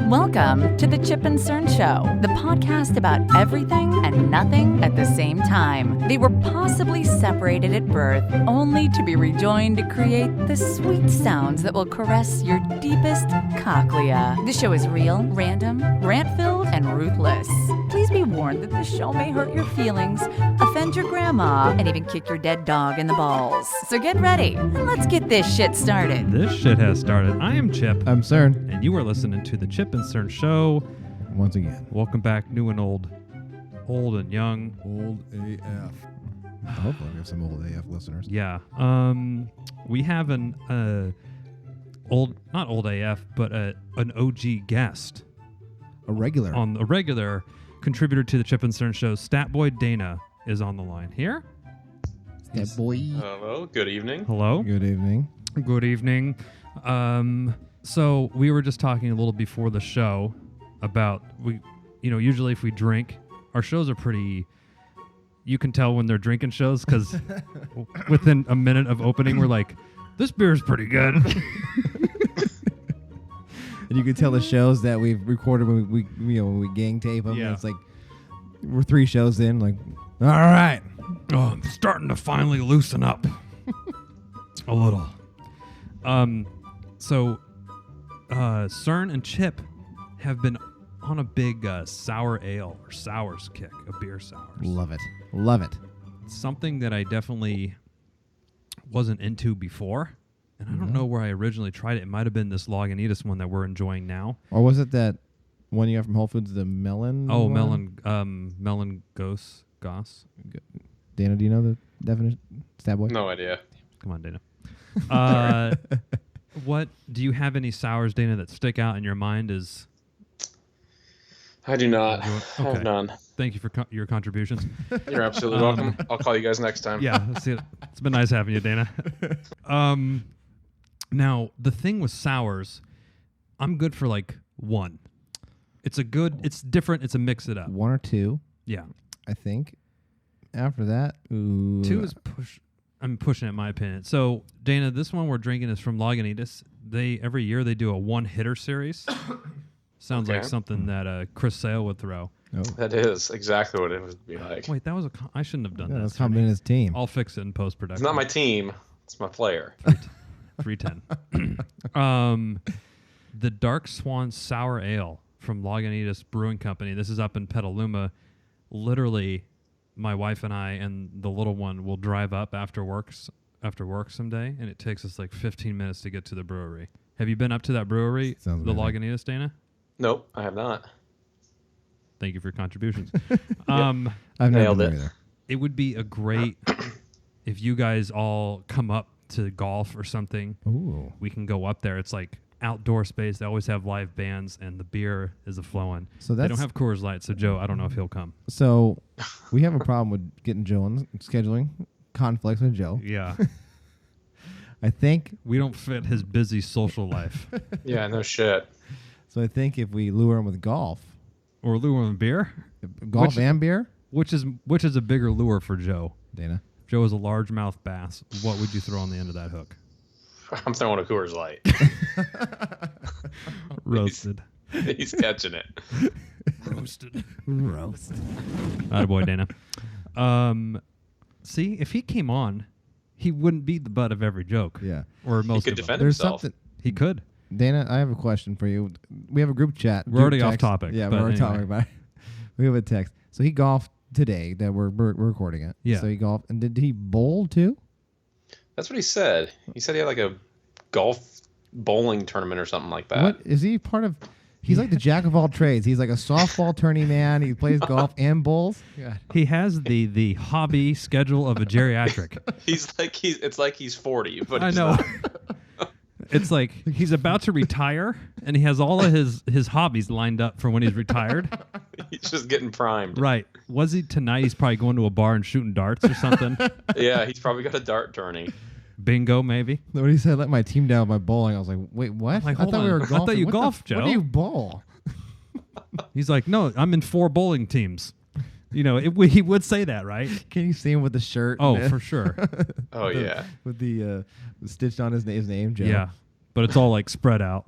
Welcome to the Chip and Cern Show, the podcast about everything and nothing at the same time. They were possibly separated at birth, only to be rejoined to create the sweet sounds that will caress your deepest cochlea. The show is real, random, rant-filled, and ruthless. Please be warned that this show may hurt your feelings, offend your grandma, and even kick your dead dog in the balls. So get ready, and let's get this shit started. This shit has started. I am Chip. I'm Cern. And you are listening to the Chip and Cern Show. Once again. Welcome back, new and old. Old and young. Old AF. Hopefully we have some old AF listeners. Yeah. We have an not old AF, but an OG guest. A regular Contributor to the Chip and Cern Show. Stat Boy Dana is on the line here. Stat Boy. Hello, good evening. Hello. Good evening. Good evening. So we were just talking a little before the show about usually if we drink, our shows are pretty. You can tell when they're drinking shows because within a minute of opening, we're like, "This beer is pretty good." And you can tell the shows that we've recorded when we gang tape them. Yeah. It's like we're 3 shows in. Like, all right. Oh, I'm starting to finally loosen up a little. So Cern and Chip have been on a big sour ale or sours kick, a beer sours. Love it. Love it. Something that I definitely wasn't into before. And I don't know where I originally tried it. It might have been this Lagunitas one that we're enjoying now. Or was it that one you got from Whole Foods, the melon? Oh, one? melon goss. Dana, do you know the definition? Stat Boy? No idea. Come on, Dana. What do you have any sours, Dana, that stick out in your mind as? I do not. I Okay. have none. Thank you for your contributions. You're absolutely welcome. I'll call you guys next time. Yeah, it's been nice having you, Dana. Now the thing with sours, I'm good for like one. It's different. It's a mix it up. 1 or 2, Yeah, I think. After that, ooh. 2 is push. I'm pushing it, in my opinion. So Dana, this one we're drinking is from Lagunitas. Every year they do a one-hitter series. Sounds like something that Chris Sale would throw. Oh. That is exactly what it would be like. Wait, that was I shouldn't have done that. That's coming in his team. I'll fix it in post-production. It's not my team. It's my player. 310. The Dark Swan Sour Ale from Lagunitas Brewing Company. This is up in Petaluma. Literally, my wife and I and the little one will drive up after work someday, and it takes us like 15 minutes to get to the brewery. Have you been up to that brewery, Sounds the amazing. Lagunitas, Dana? Nope, I have not. Thank you for your contributions. I've never Nailed been it. there either. It would be a great if you guys all come up to golf or something. Ooh. We can go up there. It's like outdoor space. They always have live bands, and the beer is a-flowing. So They don't that's have Coors Light, so Joe, I don't know if he'll come. So we have a problem with getting Joe on scheduling conflicts with Joe. Yeah. I think We don't fit his busy social life. Yeah, no shit. so. I think if we lure him with golf, Or lure him beer, golf and beer, which is a bigger lure for Joe. Dana. Joe is a largemouth bass. What would you throw on the end of that hook? I'm throwing a Coors Light. Roasted. He's catching it. Roasted. Roast. Attaboy, Dana. See, if he came on, he wouldn't be the butt of every joke. Yeah. Or most could of them. defend There's himself. something. He could. Dana, I have a question for you. We have a group chat. We're already group off text. topic, Yeah, but we're already anyway. talking about it. We have a text. So he golfed today that we're recording it. Yeah. So he golfed. And did he bowl too? That's what he said. He said he had like a golf bowling tournament or something like that. What is he part of? He's like the jack of all trades. He's like a softball tourney man. He plays golf and bowls. God. He has the hobby schedule of a geriatric. It's like he's 40, but I he's know. not. It's like he's about to retire, and he has all of his hobbies lined up for when he's retired. He's just getting primed. Right. Was he tonight? He's probably going to a bar and shooting darts or something. Yeah, he's probably got a dart tourney. Bingo, maybe. When he said, let my team down by bowling, I was like, wait, what? Like, I hold thought we on. were I golfing. thought you What golfed, What Joe. do you bowl? He's like, no, I'm in 4 bowling teams. You know, he would say that, right? Can you see him with the shirt? Oh, and for sure. Oh, yeah. With the stitched on his name, Joe. Yeah. But it's all like spread out.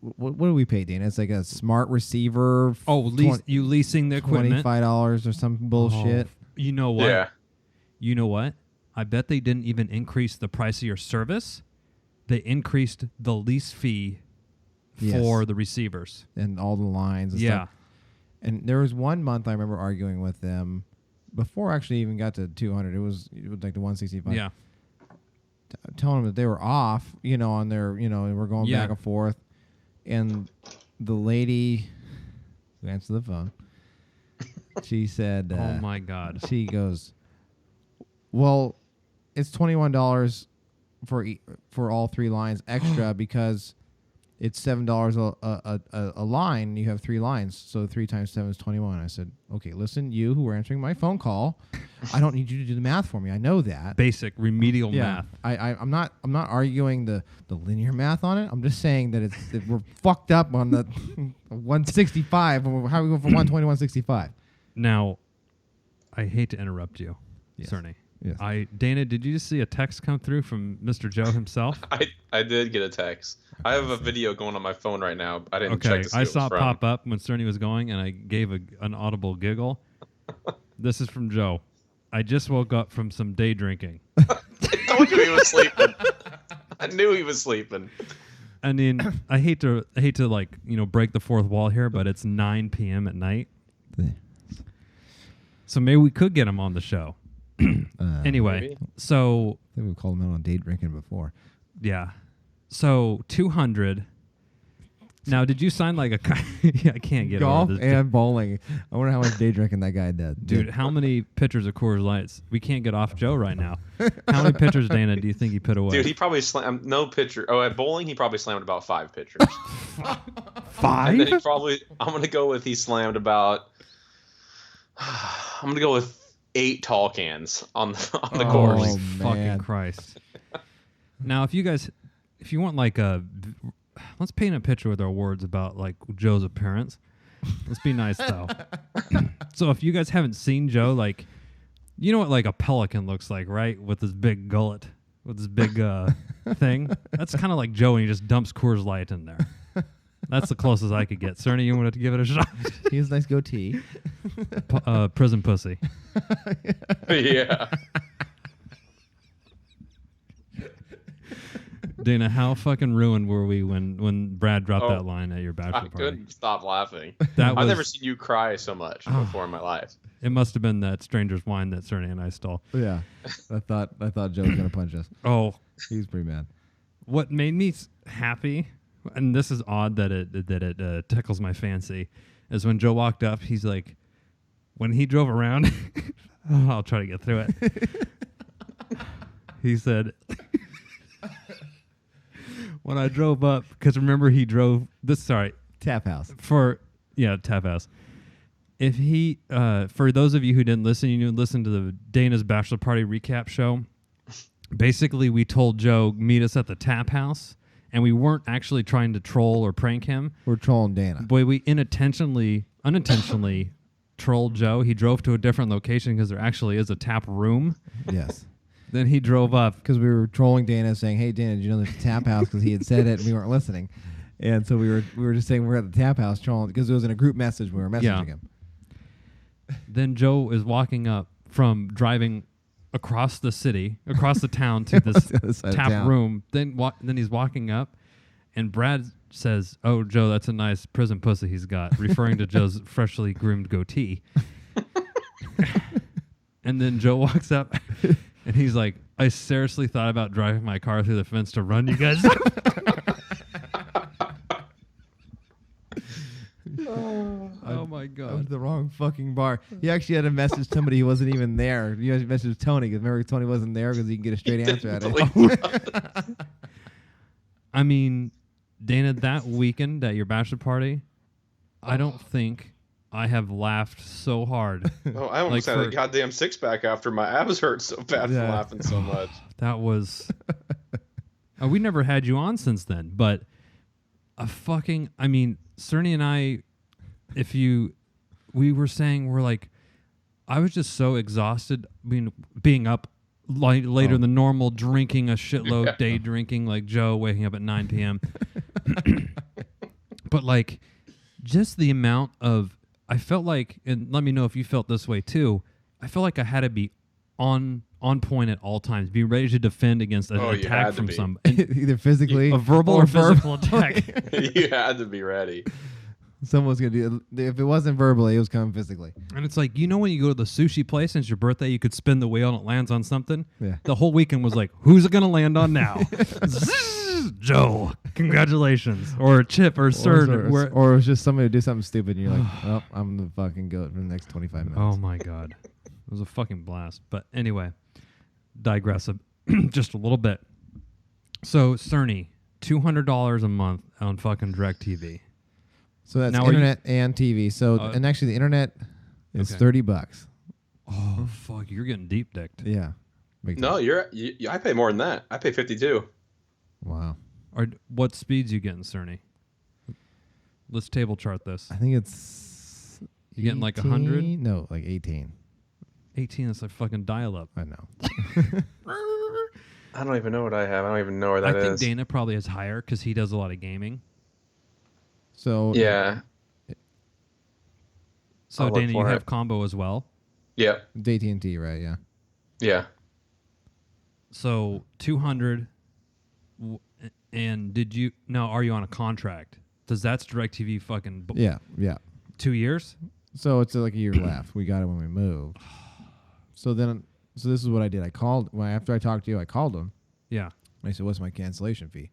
what do we pay, Dana? It's like a smart receiver. Oh, you leasing the equipment? $25 or some bullshit. Oh, you know what? Yeah. You know what? I bet they didn't even increase the price of your service. They increased the lease fee for the receivers and all the lines. And stuff. And there was one month I remember arguing with them before I actually even got to 200. It was like the 165. Yeah. Telling them that they were off, on their, and we're going back and forth. And the lady who answered the phone, she said, oh my God. She goes, well, it's $21 for all 3 lines extra because it's $7 a line. You have 3 lines, so 3 times 7 is 21. I said, okay, listen, you who were answering my phone call, I don't need you to do the math for me. I know that basic remedial math. I'm not arguing the linear math on it. I'm just saying that that we're fucked up on the 165. How we go from 120 to 165? Now, I hate to interrupt you, Yes. Cerny. Yes. Dana, did you just see a text come through from Mr. Joe himself? I did get a text. I have a video going on my phone right now. I didn't check to see I what it saw was it from. pop up when Cerny was going, and I gave an audible giggle. This is from Joe. I just woke up from some day drinking. I told you he was sleeping. I knew he was sleeping. I mean, I hate to break the fourth wall here, but it's 9 p.m. at night. So maybe we could get him on the show. Anyway, maybe. So I think we've called him out on day drinking before. yeah, so 200. Now, did you sign like a? Yeah, I can't get golf over this. and bowling. I wonder how much day drinking that guy did. Dude, how many pitchers of Coors Lights? We can't get off Joe right now. How many pitchers, Dana, do you think he put away? Dude, he probably slammed no pitcher. Oh, at bowling, he probably slammed about 5 pitchers. 5? And then he probably. I'm gonna go with he slammed about. I'm gonna go with 8 tall cans on the course. Holy man. fucking Christ! Now, if you want like let's paint a picture with our words about like Joe's appearance. Let's be nice though. So if you guys haven't seen Joe, like, you know what like a pelican looks like, right? With his big gullet, with his big thing. That's kind of like Joe, and he just dumps Coors Light in there. That's the closest I could get. Cerny, you wanted to give it a shot? He has a nice goatee. Prison pussy. Yeah. Dana, how fucking ruined were we when Brad dropped that line at your bachelor I party? couldn't stop laughing. That I've was- never seen you cry so much before in my life. It must have been that stranger's wine that Cerny and I stole. Yeah, I thought Joe was gonna punch us. Oh, He's pretty mad. what made me happy, and this is odd that it tickles my fancy, is when Joe walked up. He's like, when he drove around, I'll try to get through it. He said, when I drove up, because remember he drove this. Sorry, Tap house. Tap House. If he, for those of you who didn't listen, you listen to the Dana's Bachelor Party recap show. Basically, we told Joe, meet us at the Tap House, and we weren't actually trying to troll or prank him. We're trolling Dana. Boy, we unintentionally trolled Joe. He drove to a different location because there actually is a tap room. Yes. Then he drove up. Because we were trolling Dana, saying, "Hey, Dana, did you know there's a tap house?" Because he had said it, and we weren't listening. And so we were just saying we're at the tap house trolling because it was in a group message. We were messaging him. Then Joe is walking up from driving across the city, across the town to this The other side of tap town. room. Then he's walking up, and Brad says, "Oh, Joe, that's a nice prison pussy he's got," referring to Joe's freshly groomed goatee. And then Joe walks up, and he's like, "I seriously thought about driving my car through the fence to run you guys." Oh my That was God. the wrong fucking bar. He actually had to message somebody who wasn't even there. He had to message Tony because remember Tony wasn't there because he can get a straight answer at it. I mean, Dana, that weekend at your bachelor party, I don't think I have laughed so hard. Oh, I almost Like had for- a goddamn 6-pack after my abs hurt so bad from Yeah. laughing so much. That was. We never had you on since then, but I mean, Cerny and I, we were saying, we're like, I was just so exhausted being up later than normal, drinking a shitload, day drinking like Joe, waking up at 9 p.m. But like, just the amount of, I felt like, and let me know if you felt this way too. I felt like I had to be on point at all times, be ready to defend against an attack from somebody, either physically, a verbal or physical attack. You had to be ready. Someone's gonna do it. If it wasn't verbally, it was coming physically. And it's like, you know, when you go to the sushi place and it's your birthday, you could spin the wheel and it lands on something. Yeah. The whole weekend was like, who's it gonna land on now? Joe, congratulations, or Chip, or Cern, or it was just somebody to do something stupid, and you're like, oh, I'm the fucking goat for the next 25 minutes. Oh my god, it was a fucking blast. But anyway, digress just a little bit. So Cerny, $200 a month on fucking DirectTV. So that's now internet and TV. So and actually the internet is $30. Oh fuck, you're getting deep dicked. Yeah. No, I pay more than that. I pay 52. Wow. What speeds you getting, Cerny? Let's table chart this. I think it's you getting like 100? No, like 18. 18 is like fucking dial up. I know. I don't even know what I have. I don't even know where that is. I think Dana probably has higher because he does a lot of gaming. So yeah. So Dana, you have combo as well. Yeah. AT&T, right? Yeah. Yeah. So 200. And did you now? Are you on a contract? Does that's DirectTV fucking? Yeah. 2 years. So it's like a year left. We got it when we moved. So this is what I did. I called after I talked to you. I called them. Yeah. I said, "What's my cancellation fee?"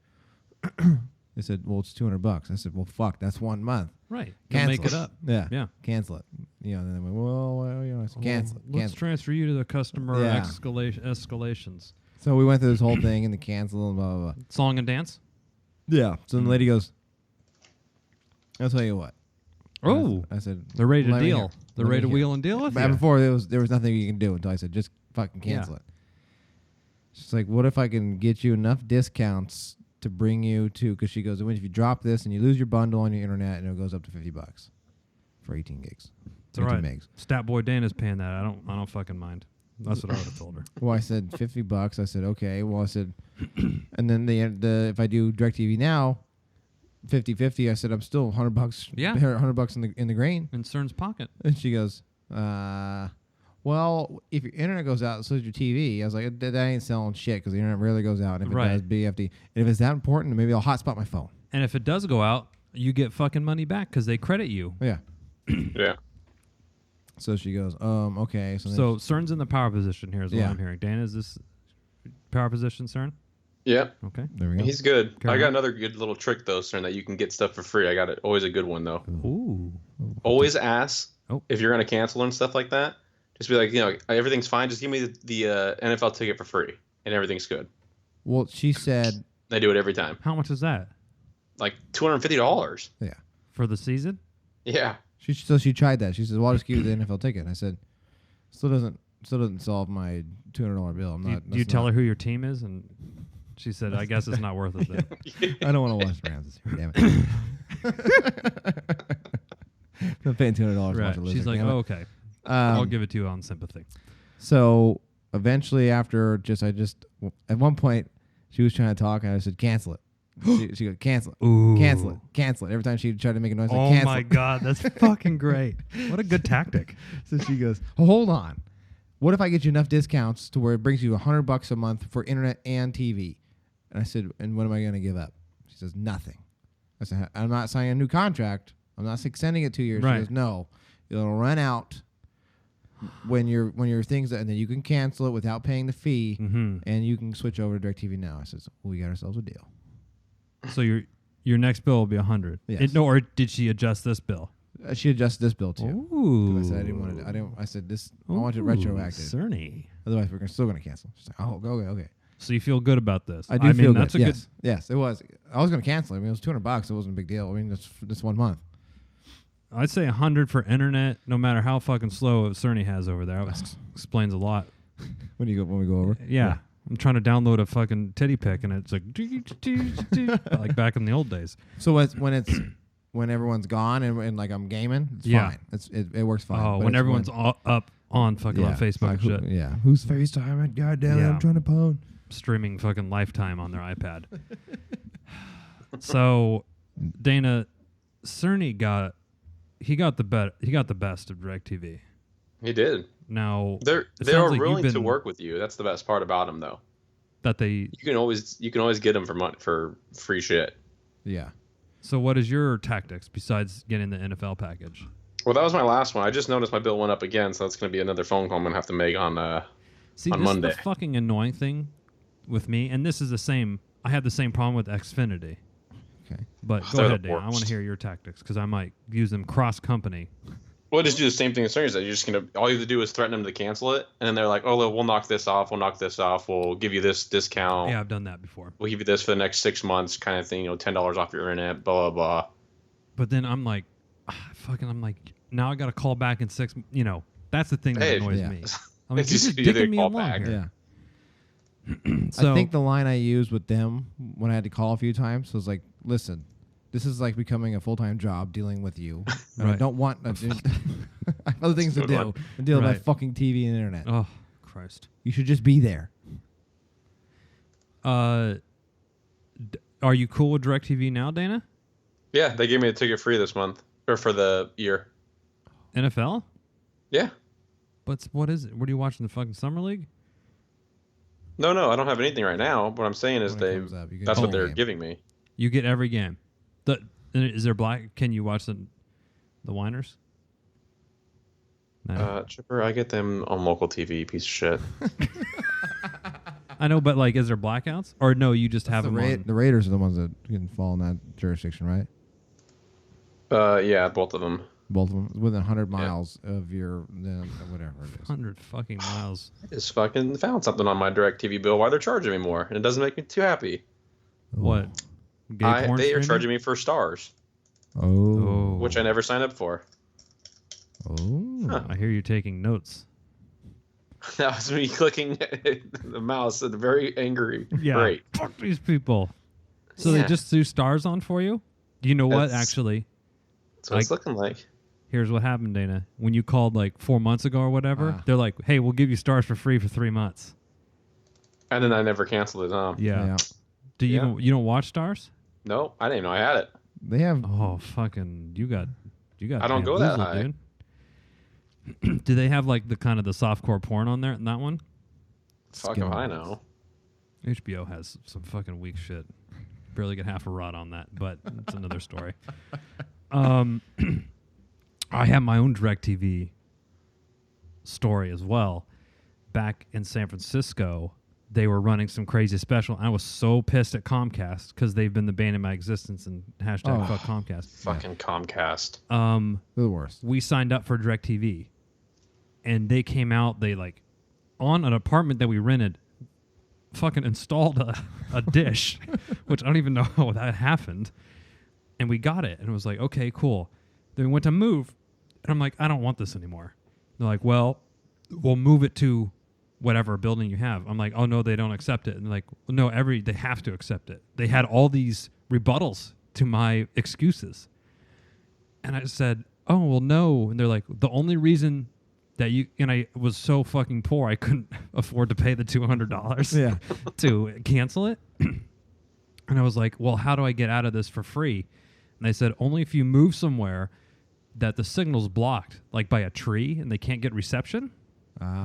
They said, "Well, it's $200." I said, "Well, fuck, that's 1 month." Right. Cancel Make it up. Yeah. Cancel it. You know. Then they went, "Well, I said, cancel it. Let's transfer you to the customer escalations. So we went through this whole thing and the cancel and blah blah blah. Song and dance. Yeah. So the lady goes, "I'll tell you what." Oh, I said, they're ready to "Let me deal. hear. They're Let ready to me wheel hear." and deal with But you. before there was nothing you can do until I said, "Just fucking cancel it." She's like, "What if I can get you enough discounts to bring you to?" Because she goes, "If you drop this and you lose your bundle on your internet, and it goes up to $50 for 18 gigs." It's all right. Megs. Stat boy Dana's paying that. I don't fucking mind. That's what I would have told her. Well, I said $50. I said, okay. Well, I said, and then the if I do DirectTV now, 50-50. I said, I'm still $100. Yeah. $100 in the green. In Cern's pocket. And she goes, well, if your internet goes out, so does your TV. I was like, that ain't selling shit because the internet rarely goes out. And if it does, BFD. And if it's that important, maybe I'll hotspot my phone. And if it does go out, you get fucking money back because they credit you. Yeah. Yeah. So she goes, okay. So Cern's in the power position here is what I'm hearing. Dan, is this power position, Cern? Yeah. Okay. There we go. He's good. Carry I got on. another good little trick, though, Cern, that you can get stuff for free. I got it. Always a good one, though. Ooh. Always ask Oh. if you're going to cancel and stuff like that. Just be like, everything's fine. Just give me the NFL ticket for free, and everything's good. Well, she said, They do it every time. How much is that? Like $250. yeah. For the season? Yeah. So she tried that. She said, "Well, I'll just give you the NFL ticket." I said, "Still doesn't solve my $200 bill." I'm not. Do you tell her who your team is? And she said, "I guess it's not worth it." Then. I don't want to watch the Rams this year. Damn it! I'm paying $200. Right. She's like, "Oh, okay. I'll give it to you on sympathy." So eventually, after at one point, she was trying to talk, and I said, "Cancel it." She goes, "Cancel it, Ooh. cancel it." Every time she tried to make a noise, like, Oh cancel my it. god, that's fucking great! What a good tactic. So she goes, "Hold on. What if I get you enough discounts to where it brings you $100 a month for internet and TV?" And I said, "And what am I going to give up?" She says, "Nothing." I said, "I'm not signing a new contract. I'm not extending it 2 years." Right. She goes, "No, it'll run out when your things, and then you can cancel it without paying the fee, and you can switch over to DirectTV now." I said, "Well, we got ourselves a deal." So your next bill will be $100. Yes. Or did she adjust this bill? She adjusted this bill too. Ooh. 'Cause I said I didn't want to. I said this. I want it retroactive. Cerny. Otherwise, we're still going to cancel. She's like, "Oh, okay." So you feel good about this? I do feel good. That's a Yes. Yes, it was. I was going to cancel it. I mean, it was $200. It wasn't a big deal. I mean, this 1 month. good. I'd say 100 for internet, no matter how fucking slow Cerny has over there. That explains a lot. When we go over. Yeah. I'm trying to download a fucking titty pic, and it's like like back in the old days. So when everyone's gone and like I'm gaming, it's fine. It works fine. Oh, But when it's everyone's up on fucking on Facebook like, and shit. Yeah. Who's FaceTime? Goddamn, Yeah. I'm trying to phone. Streaming fucking Lifetime on their iPad. So, Dana, Cerny got the best of DirectTV. He did. Now They're like willing to work with you. That's the best part about them, though. That you can always get them for free shit. Yeah. So what is your tactics besides getting the NFL package? Well, that was my last one. I just noticed my bill went up again, so that's going to be another phone call I'm going to have to make on Monday. This is the fucking annoying thing with me, and this is the same. I had the same problem with Xfinity. Okay. But go ahead, Dan. I want to hear your tactics because I might use them cross company. Well, just do the same thing as Cern said. You're just gonna all you have to do is threaten them to cancel it, and then they're like, "Oh, we'll knock this off. We'll give you this discount. Yeah, I've done that before. We'll give you this for the next 6 months, kind of thing. $10 off your internet. Blah blah blah." But then I'm like, now I got to call back in 6. That's the thing that annoys me. I'm like, you're just dicking me along here. Yeah. So, I think the line I used with them when I had to call a few times was like, "Listen, this is like becoming a full-time job dealing with you. And I don't want I have other things to do than deal with my fucking TV and internet. Oh, Christ. You should just be there." Are you cool with DirectTV now, Dana? Yeah, they gave me a ticket free this month or for the year. NFL? Yeah. But what is it? What are you watching, the fucking Summer League? No, I don't have anything right now. What I'm saying is that's what they're giving me. You get every game. Is there black? Can you watch the Winers? No. Chipper, I get them on local TV. Piece of shit. I know, but is there blackouts? Or no, you just have them on? The Raiders are the ones that can fall in that jurisdiction, right? Yeah, both of them. Both of them within 100 miles of your whatever it is. 100 fucking miles. Just fucking found something on my DirectTV bill. Why they're charging me more? And it doesn't make me too happy. What? They are charging me for stars. Oh. Which I never signed up for. Oh. Huh. I hear you taking notes. That was me clicking the mouse at a very angry rate. Fuck these people. So they just threw stars on for you? Do you know what, actually? That's what it's looking like. Here's what happened, Dana. When you called 4 months ago or whatever, they're like, "Hey, we'll give you stars for free for 3 months." And then I never canceled it, huh? Yeah. Do you you don't watch stars? No, I didn't even know I had it. They have fucking you got I don't go that high. Dude. Do they have the kind of the softcore porn on there in that one? Fuck if I know. HBO has some fucking weak shit. Barely get half a rod on that, but it's another story. I have my own DirectTV story as well. Back in San Francisco, they were running some crazy special. I was so pissed at Comcast because they've been the bane of my existence and hashtag fuck Comcast. Fucking Comcast. They're the worst. We signed up for DirectTV, and they came out. They on an apartment that we rented, fucking installed a dish, which I don't even know how that happened. And we got it, and it was like, okay, cool. Then we went to move, and I'm like, I don't want this anymore. They're like, well, we'll move it to whatever building you have. I'm like, oh no, they don't accept it. And they're like, well, no, they have to accept it. They had all these rebuttals to my excuses. And I said, oh, well, no. And they're like, the only reason that and I was so fucking poor, I couldn't afford to pay the $200 to cancel it. And I was like, well, how do I get out of this for free? And they said, only if you move somewhere that the signal's blocked, by a tree, and they can't get reception,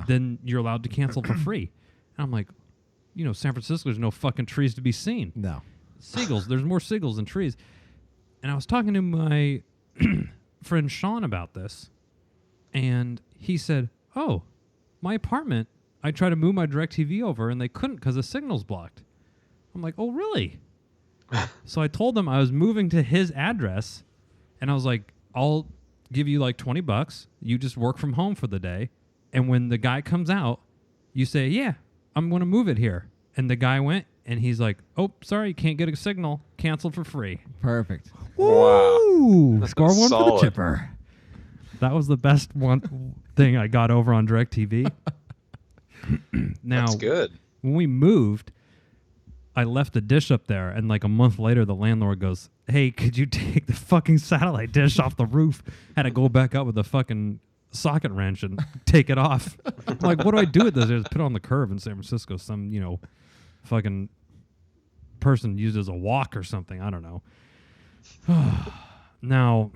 then you're allowed to cancel for free. And I'm like, San Francisco, there's no fucking trees to be seen. No. Seagulls. There's more seagulls than trees. And I was talking to my friend Sean about this, and he said, oh, my apartment, I tried to move my DirectTV over, and they couldn't because the signal's blocked. I'm like, oh, really? So I told them I was moving to his address, and I was like, I'll give you $20. You just work from home for the day. And when the guy comes out, you say, yeah, I'm going to move it here. And the guy went, and he's like, oh, sorry, can't get a signal. Canceled for free. Perfect. Woo! Score one solid. for the chipper. That was the best one thing I got over on DirectTV. Now, that's good. When we moved, I left the dish up there, and a month later, the landlord goes, hey, could you take the fucking satellite dish off the roof? Had to go back up with a fucking socket wrench and take it off. I'm like, what do I do with this? I just put it on the curb in San Francisco. Some, fucking person used it as a walk or something. I don't know. Now,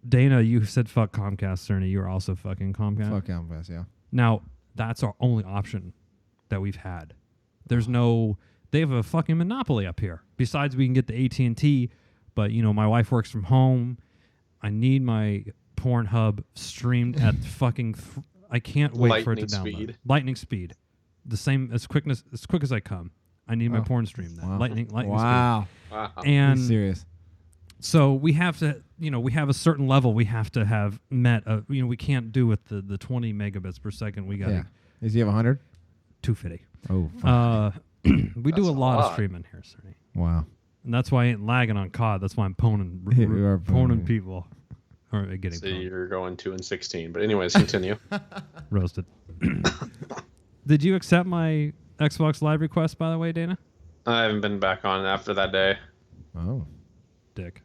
Dana, you said fuck Comcast, Cerny. You were also fucking Comcast. Fuck Comcast, yeah. Now, that's our only option that we've had. There's no... They have a fucking monopoly up here. Besides, we can get the AT&T, but, you know, my wife works from home. I need my Pornhub streamed at fucking... I can't wait for it to download. Lightning speed. The same, as quick as I come. I need my porn stream then. Wow. Lightning speed. Wow. And Be serious. so we have to, you know, we have a certain level we have to have met. You know, we can't do with the 20 megabits per second. We got Does he have 100? 250. Oh, fuck. We do a lot of streaming here, Cerny. Wow. And that's why I ain't lagging on COD. That's why I'm poning You are poning people. Or getting So pwned. you're going 2-16. But anyways, continue. Roasted. Did you accept my Xbox Live request, by the way, Dana? I haven't been back on after that day. Oh. Dick.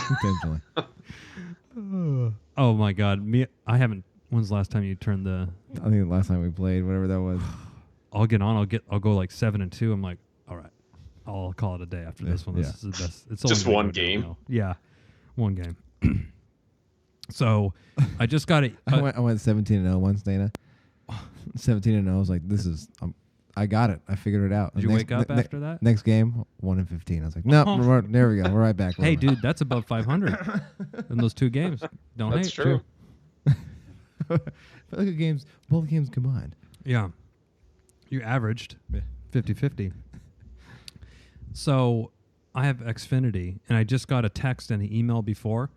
Intentionally. Oh my God. I haven't. When's the last time you turned the... I think the last time we played, whatever that was. I'll get on. I'll go like 7-2. I'm like, all right, I'll call it a day after this one. This is the best. It's just only one gonna go game. downhill. Yeah, one game. So I just got it. I went 17-0 once, Dana. 17-0. I was like, this is... I got it. I figured it out. Did you wake up after that? Next game, 1-15. I was like, no, there we go. We're right back. Hey, dude, that's above 500 in those two games. Don't That's hate. true. Look at games, both games combined. Yeah. You averaged 50-50. So I have Xfinity, and I just got a text and an email before.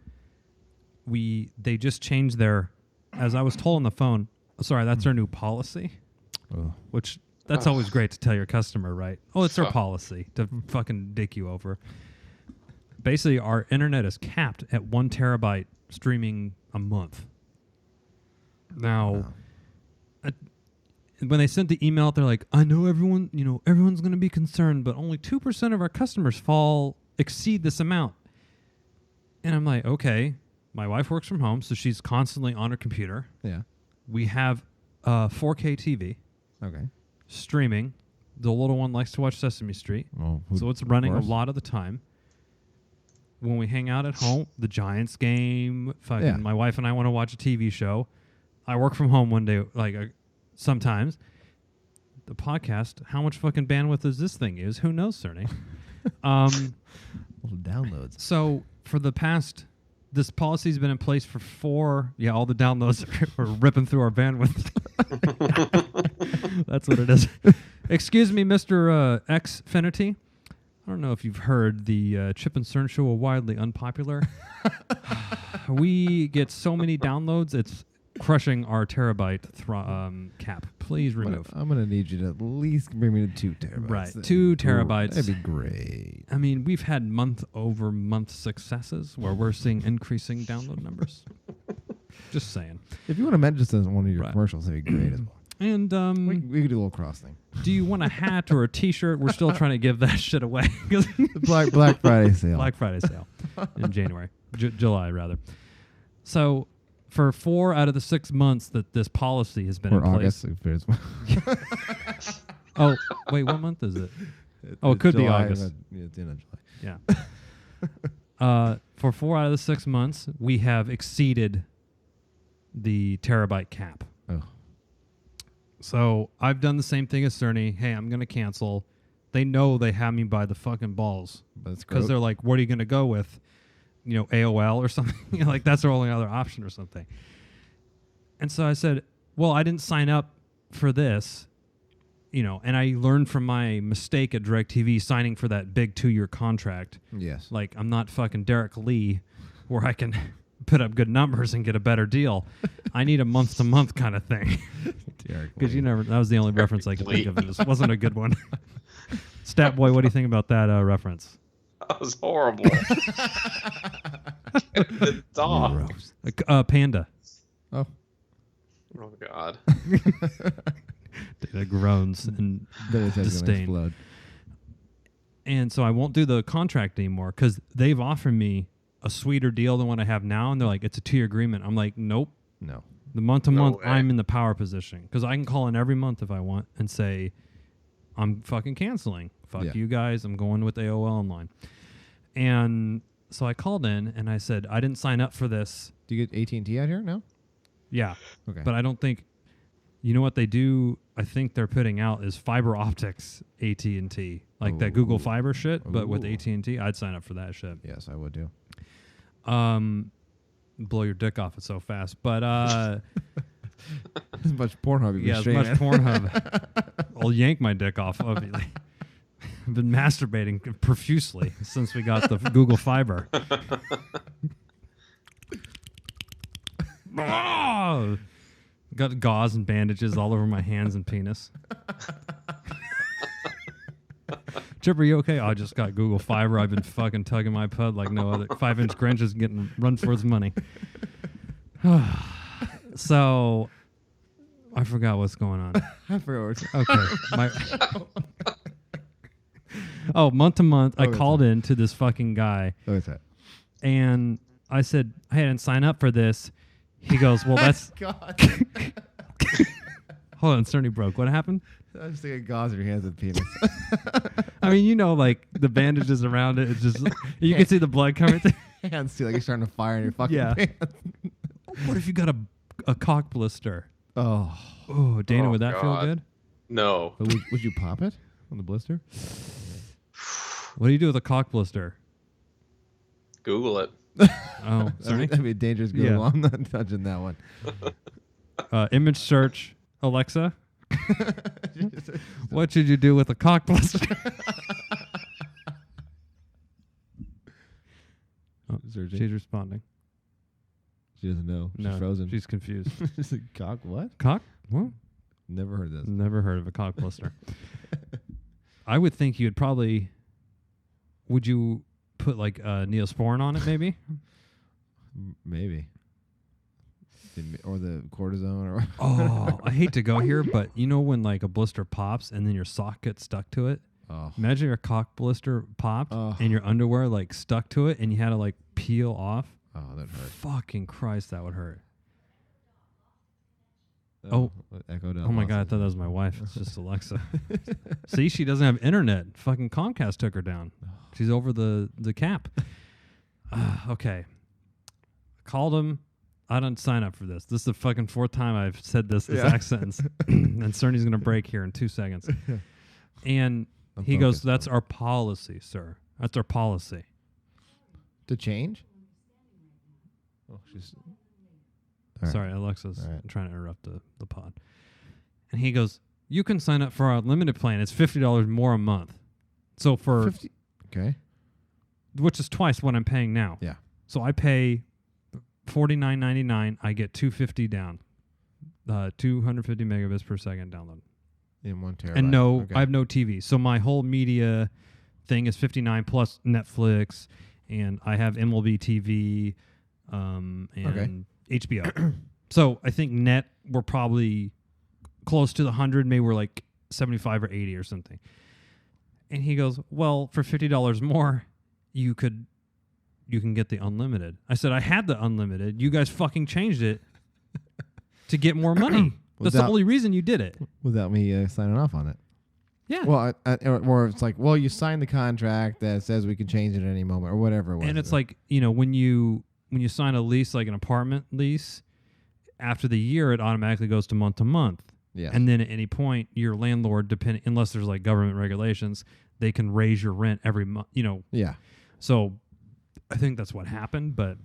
They just changed their, as I was told on the phone, sorry, that's their new policy, which that's always great to tell your customer, right? Oh, it's their policy to fucking dick you over. Basically, our internet is capped at 1 terabyte streaming a month. Now, when they sent the email out, they're like, I know everyone's going to be concerned, but only 2% of our customers exceed this amount. And I'm like, okay, my wife works from home, so she's constantly on her computer. Yeah. We have 4K TV. Okay. Streaming. The little one likes to watch Sesame Street. Well, So it's running a lot of the time. When we hang out at home, the Giants game, my wife and I want to watch a TV show. I work from home one day, sometimes. The podcast, how much fucking bandwidth does this thing use? Who knows, Cerny? Little downloads. So for the past, this policy's been in place for all the downloads are ripping through our bandwidth. That's what it is. Excuse me, Mr. Xfinity. I don't know if you've heard the Chip and Cern show are widely unpopular. We get so many downloads, it's crushing our terabyte cap. Please remove. I'm going to need you to at least bring me to 2 terabytes. Right, 2 terabytes. That'd be great. I mean, we've had month-over-month successes where we're seeing increasing download numbers. Just saying. If you want to mention this in one of your commercials, that'd be great as well. And we could do a little cross thing. do you want a hat or a T-shirt? We're still trying to give that shit away. Black Friday sale. Black Friday sale in January, July rather. So for 4 out of the 6 months that this policy has been in place. August. Oh wait, what month is it? It could be August. It's the end of July. Yeah. For 4 out of the 6 months, we have exceeded the terabyte cap. Oh. So I've done the same thing as Cerny. Hey, I'm going to cancel. They know they have me by the fucking balls. Because they're like, what are you going to go with? AOL or something? Like, that's their only other option or something. And so I said, well, I didn't sign up for this. And I learned from my mistake at DirectTV signing for that big 2-year contract. Yes. Like, I'm not fucking Derek Lee where I can put up good numbers and get a better deal. I need a month-to-month kind of thing. Because that was the only reference I could think of, and this wasn't a good one. Stat Boy, what do you think about that reference? That was horrible. The dog. Panda. Oh. Oh, God. Data groans in disdain. Explode. And so I won't do the contract anymore because they've offered me a sweeter deal than what I have now, and they're like, it's a 2-year agreement. I'm like, nope. No. The month-to-month, I'm in the power position because I can call in every month if I want and say, I'm fucking canceling. Fuck you guys. I'm going with AOL Online. And So I called in and I said, I didn't sign up for this. Do you get AT&T out here? No? Yeah. Okay. But I don't think, you know what they do? I think they're putting out is fiber optics AT&T, like that Google Fiber shit. But with AT&T, I'd sign up for that shit. Yes, I would do. Blow your dick off it so fast. But As much Pornhub. yeah, as much Pornhub. I'll yank my dick off. Obviously, I've been masturbating profusely since we got the Google Fiber. Oh! Got gauze and bandages all over my hands and penis. Chipper, you okay? I just got Google Fiber. I've been fucking tugging my pud like no other. 5-inch Grinch is getting run for his money. So, I forgot what's going on. I forgot. Okay. Month to month, I called in to this fucking guy. What is that? And I said, hey, I didn't sign up for this. He goes, well, that's... God. Hold on, Cerny broke. What happened? I was thinking gauze in your hands and penis. I mean, you know, like the bandages around it. It's just, you can see the blood coming through. Hands too, like you're starting to fire in your fucking pants. What if you got a cock blister? Oh. Oh, Dana, Oh, would that feel God. good? No. But would you pop it on the blister? What do you do with a cock blister? Google it. Oh, sorry. That'd be a dangerous Google. Yeah. I'm not touching that one. Image search, Alexa. What should you do with a cock blister? Searching. She's responding. She doesn't know. She's No, frozen. she's confused. She's like, cock what? Cock? What? Never heard this. Never heard of a cock blister. I would think you'd probably... Would you put like Neosporin on it maybe? Maybe. Or the cortisone or... Oh, I hate to go here, but you know when like a blister pops and then your sock gets stuck to it? Oh. Imagine your cock blister popped and your underwear like stuck to it and you had to like peel off. Oh, that hurt. Fucking Christ, that would hurt. Echo Dell. Oh my God, I thought that was my wife. It's just Alexa. See, she doesn't have internet. Fucking Comcast took her down. She's over the cap. Okay. Called him. I don't sign up for this. This is the fucking fourth time I've said this exact sentence. And Cerny's going to break here in 2 seconds. And he goes, that's our policy, sir. That's our policy. To change? Oh, she's... Sorry, Alexa's trying to interrupt the pod. And he goes, you can sign up for our unlimited plan. It's $50 more a month. So for... 50? Okay. Which is twice what I'm paying now. Yeah. So I pay $49.99. I get $250 down. 250 megabits per second download. In 1 terabyte. And no, I have no TV. So my whole media thing is 59 plus Netflix, and I have MLB TV, and HBO. So I think net we're probably close to the 100. Maybe we're like 75 or 80 or something. And he goes, well, for $50 more, you can get the unlimited. I said, I had the unlimited. You guys fucking changed it to get more money. That's the only reason you did it. Without me signing off on it. Yeah. Well, or it's like, well, you signed the contract that says we can change it at any moment or whatever it was. And it's like, you know, when you sign a lease, like an apartment lease, after the year, it automatically goes to month. Yes. And then at any point, your landlord, unless there's like government regulations, they can raise your rent every month, you know. Yeah. So I think that's what happened, but.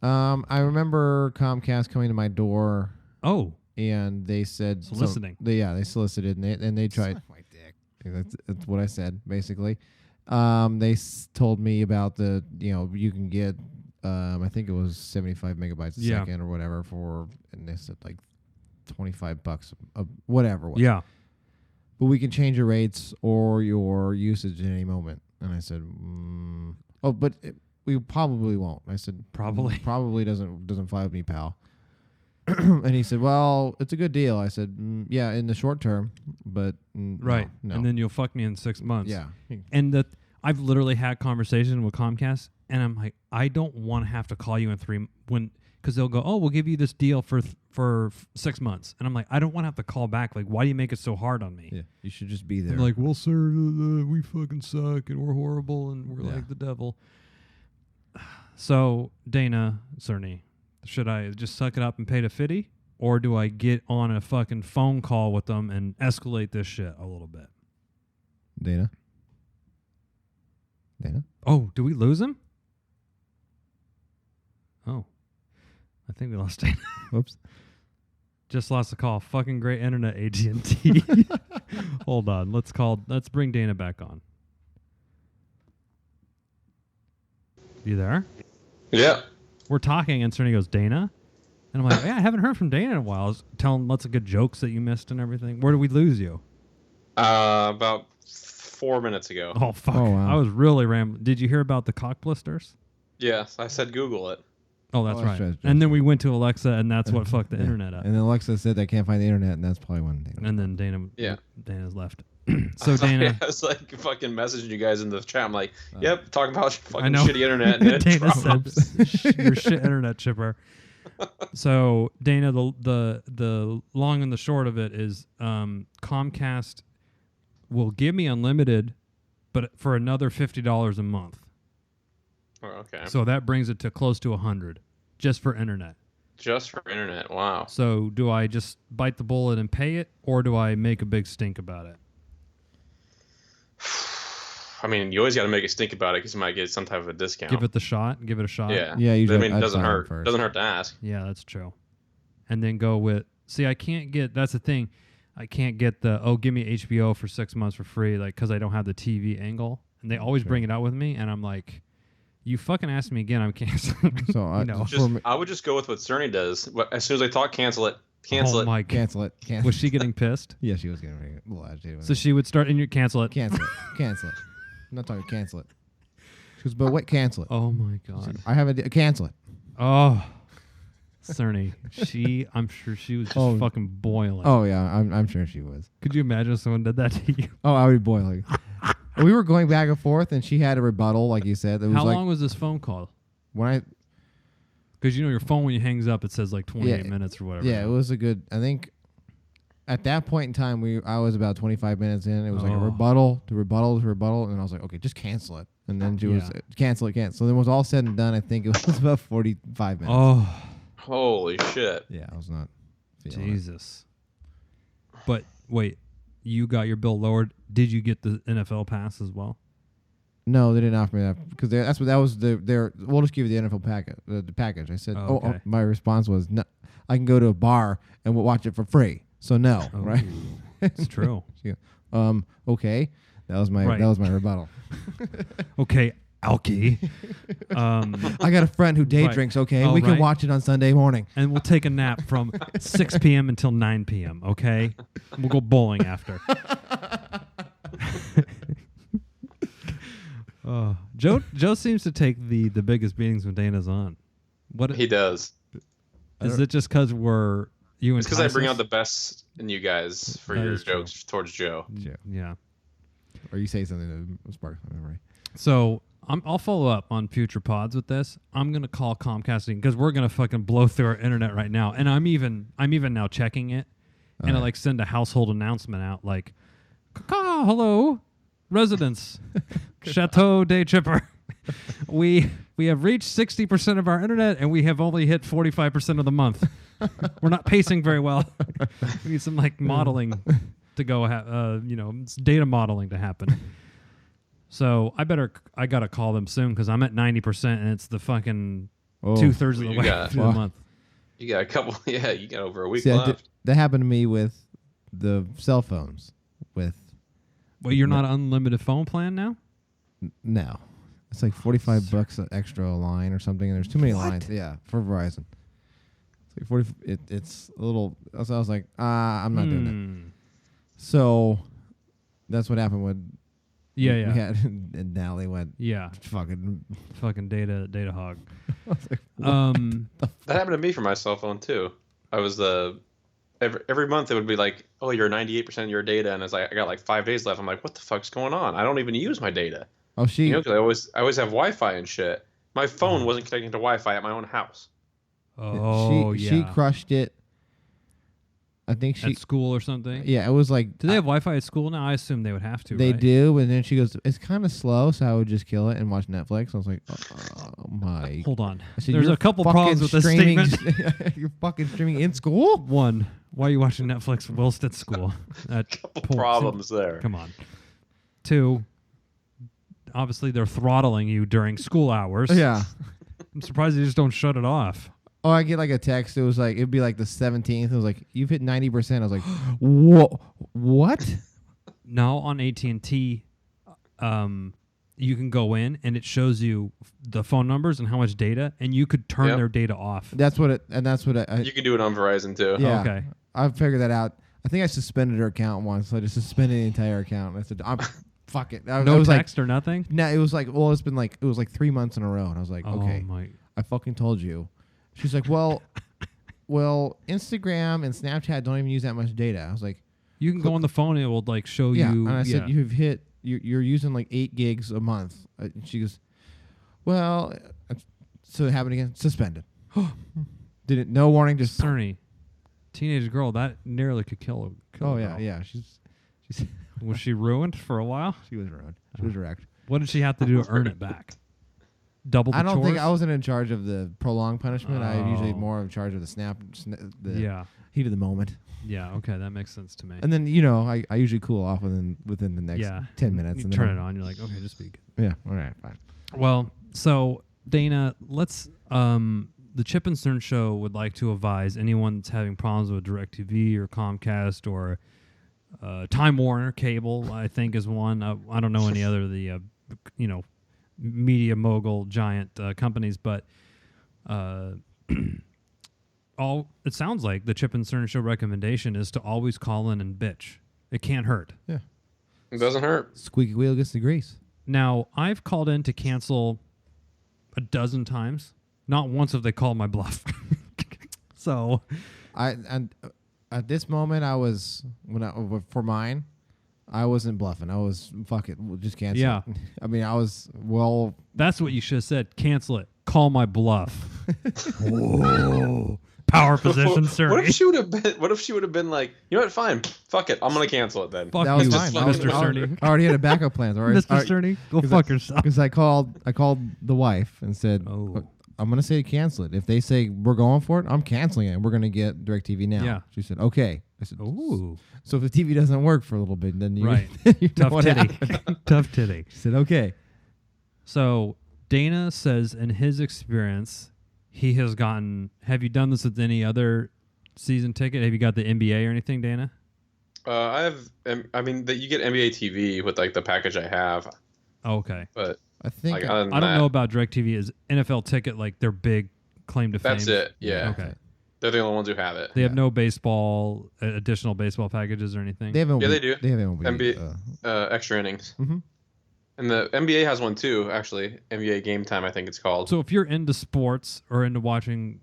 I remember Comcast coming to my door. Oh. And they said. Soliciting. They solicited and they tried. my dick. That's what I said, basically. They told me about you can get, I think it was 75 megabytes a second or whatever and they said like $25, whatever. Yeah. But we can change your rates or your usage at any moment. And I said, but we probably won't. I said, probably doesn't fly with me, pal. And he said, well, it's a good deal. I said, yeah, in the short term, but right. No. And then you'll fuck me in 6 months. Yeah. And I've literally had conversations with Comcast, and I'm like, I don't want to have to call you in because they'll go, oh, we'll give you this deal for 6 months. And I'm like, I don't want to have to call back. Like, why do you make it so hard on me? Yeah, you should just be there. I'm like, well, sir, we fucking suck, and we're horrible, and we're like the devil. So, Dana, Cerny, should I just suck it up and pay to Fitty? Or do I get on a fucking phone call with them and escalate this shit a little bit? Dana? Oh, do we lose him? Oh. I think we lost Dana. Whoops. Just lost a call. Fucking great internet, AT&T. Hold on. Let's bring Dana back on. You there? Yeah. We're talking, and Cerny goes, Dana? And I'm like, yeah, I haven't heard from Dana in a while. I was telling lots of good jokes that you missed and everything. Where did we lose you? About 4 minutes ago. Oh, fuck. Oh, wow. I was really rambling. Did you hear about the cock blisters? Yes, I said Google it. Oh, that's right. Right. And then we went to Alexa, and that's what fucked the internet up. And then Alexa said I can't find the internet, and that's probably when Dana. And then Dana's left. So Dana, Dana, I was like fucking messaging you guys in the chat. I'm like, yep, talking about fucking know. shitty internet. And Dana drops. said, "Your shit internet chipper." So Dana, the long and the short of it is, Comcast will give me unlimited, but for another $50 a month. Oh, okay. So that brings it to close to $100 just for internet. Just for internet. Wow. So do I just bite the bullet and pay it, or do I make a big stink about it? I mean, you always got to make a stink about it because you might get some type of a discount. Give it a shot. Yeah. Yeah, usually I mean, it I'd doesn't sign hurt. first. Doesn't hurt to ask. Yeah, that's true. And then go with. See, I can't get. That's the thing. I can't get the give me HBO for 6 months for free, like because I don't have the TV angle, and they always bring it out with me, and I'm like, you fucking asked me again, I'm canceling. So I, I would just go with what Cerny does. As soon as I talk, cancel it. Cancel oh it. my God. cancel it. Cancel. Was she getting pissed? Yeah, she was getting a little agitated. So she would start and you cancel it. Cancel it. Cancel it. I'm not talking cancel it. She goes, but what? Cancel it. Oh my God. I have cancel it. Oh, Cerny. I'm sure she was just fucking boiling. Oh yeah, I'm sure she was. Could you imagine if someone did that to you? Oh, I would be boiling. We were going back and forth, and she had a rebuttal, like you said. It was How long was this phone call? When I Because your phone when you hangs up, it says like 28 minutes or whatever. Yeah, it was a good. I think at that point in time, I was about 25 minutes in. It was like a rebuttal to rebuttal to rebuttal, and I was like, okay, just cancel it. And then she was cancel it. So then it was all said and done. I think it was about 45 minutes. Oh, Holy shit. Yeah, I was not feeling Jesus. But wait, you got your bill lowered. Did you get the NFL pass as well? No, they didn't offer me that because that was their. We'll just give you the NFL package. The package. I said. Okay. My response was no. I can go to a bar and we'll watch it for free. So no, right? It's true. She goes, okay. That was my rebuttal. Okay, Alki. I got a friend who day drinks. Okay, Oh, we can right. watch it on Sunday morning. And we'll take a nap from 6 p.m. until 9 p.m., okay? We'll go bowling after. Joe seems to take the biggest beatings when Dana's on. What He does. is it just because we're you and It's because I bring Tysus? out the best in you guys for That your is true. jokes towards Joe. Yeah. Or you say something that sparks my memory. So I'll follow up on future pods with this. I'm gonna call Comcast because we're gonna fucking blow through our internet right now, and I'm even now checking it, and I like send a household announcement out like, hello, residents, Chateau de Chipper. We have reached 60% of our internet, and we have only hit 45% of the month. We're not pacing very well. We need some like modeling to go. It's data modeling to happen. So I gotta call them soon because I'm at 90% and it's the fucking 2/3 of the way through the month. You got a couple. Yeah, you got over a week See, left. that happened to me with the cell phones. Well, you're not unlimited phone plan now? No. It's like $45 an extra line or something, and there's too many lines. Yeah, for Verizon. It's like 40. It's a little. So I was like, I'm not doing it. So that's what happened with. Yeah. And Nally went. Yeah. Fucking data hog. I was like, That happened to me for my cell phone too. I was every month it would be like, oh, you're 98% of your data, and it's like I got like 5 days left. I'm like, what the fuck's going on? I don't even use my data. Oh, because I always have Wi-Fi and shit. My phone wasn't connecting to Wi-Fi at my own house. Oh, She crushed it I think she at school or something. Yeah, it was like. Do they have Wi-Fi at school now? I assume they would have to. They right? do, and then she goes, "It's kind of slow, so I would just kill it and watch Netflix." I was like, "Oh my!" Hold on. I said, There's "You're a couple fucking problems with this streaming- statement. You're fucking streaming in school. One, why are you watching Netflix whilst at school? Couple problems there. Come on. Two, obviously they're throttling you during school hours. Yeah. I'm surprised they just don't shut it off. Oh, I get like a text. It was like it'd be like the 17th. It was like you've hit 90%. I was like, "Whoa, what?" Now on AT&T, you can go in and it shows you the phone numbers and how much data, and you could turn Yep. their data off. That's what it. And that's what I You can do it on Verizon too. yeah. Okay. I figured that out. I think I suspended her account once. So I just suspended the entire account. I said, "Fuck it." I No was text or nothing? like, "No." It was like, well, it was like 3 months in a row, and I was like, Oh "Okay, my. I fucking told you." She's like, well, Instagram and Snapchat don't even use that much data. I was like, You can go on the phone and it will like show yeah. you. And I said, yeah. you're using like 8 gigs a month. And she goes, well, so it happened again. Suspended. Didn't, no warning, just. Cerny. Teenage girl, that nearly could kill a Oh, girl. yeah. She's Was she ruined for a while? she was ruined. She was wrecked. What did she have to do to earn it back? Double the I don't think chores? I wasn't in charge of the prolonged punishment. I'm usually Oh. more in charge of the Yeah. heat of the moment. Yeah, okay, that makes sense to me. And then, I usually cool off within the next 10 minutes. You and turn then it on, you're like, okay, just speak. Yeah, all right, fine. Well, so Dana, let's the Chip and Cern show would like to advise anyone that's having problems with DirectTV or Comcast or Time Warner Cable, I think is one. I don't know any other of the media mogul giant companies, but it sounds like the Chip and Cern show recommendation is to always call in and bitch. It can't hurt. Yeah. It doesn't hurt. Squeaky wheel gets the grease. Now, I've called in to cancel a dozen times. Not once have they called my bluff. So, At this moment, I was for mine, I wasn't bluffing. I was fuck it, we'll just cancel. Yeah. it. I mean, I was that's what you should have said. Cancel it. Call my bluff. Whoa. Power position, sir. What if she would have been like, you know what? Fine, fuck it. I'm gonna cancel it then. Fuck that was you, fine. I was- Mr. I was- Cerny. I already had a backup plan. Mr. Cerny, go fuck yourself. Because I called the wife and said, Oh. I'm gonna say cancel it. If they say we're going for it, I'm canceling it. We're gonna get DirectTV now. Yeah. She said, okay. I said, Ooh. so if the TV doesn't work for a little bit, then you, Right. you know Tough what titty. happened. Tough titty. She said, okay. So Dana says in his experience, he has gotten. Have you done this with any other season ticket? Have you got the NBA or anything, Dana? I have. I mean, that you get NBA TV with like the package I have, Oh, okay. but I think like, other than I don't that, know about DirecTV. Is NFL ticket like their big claim to fame? That's it. Yeah. Okay. They're the only ones who have it. They have no baseball, additional baseball packages or anything? they haven't. Yeah, they do. They haven't. NBA extra innings. Mhm. And the NBA has one too, actually. NBA Game Time, I think it's called. So if you're into sports or into watching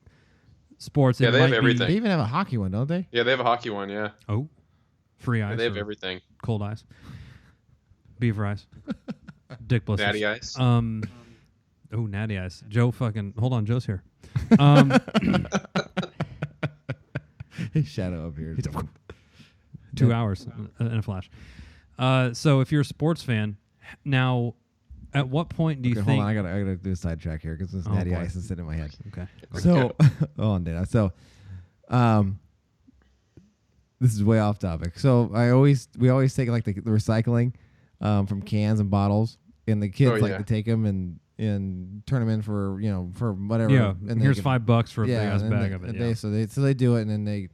sports, Yeah, it they have might be- everything. They even have a hockey one, don't they? Yeah, they have a hockey one. Yeah, Oh, free eyes. they have or everything. cold eyes, beaver eyes, dick blisters. Natty Ice. Oh, natty eyes. Joe fucking. Hold on, Joe's here. His shadow up here. 2 hours in a flash. So if you're a sports fan, now, at what point do you Okay, think? hold on, I gotta do a sidetrack here because this Oh, natty boy. ice is sitting in my head. Okay. So, hold on, Dana. So, this is way off topic. So we always take like the recycling from cans and bottles, and the kids like yeah. to take them and turn them in for for whatever. Yeah. And Here's they $5 for a big yeah, ass and bag they, of it. and Yeah. so they do it, and then they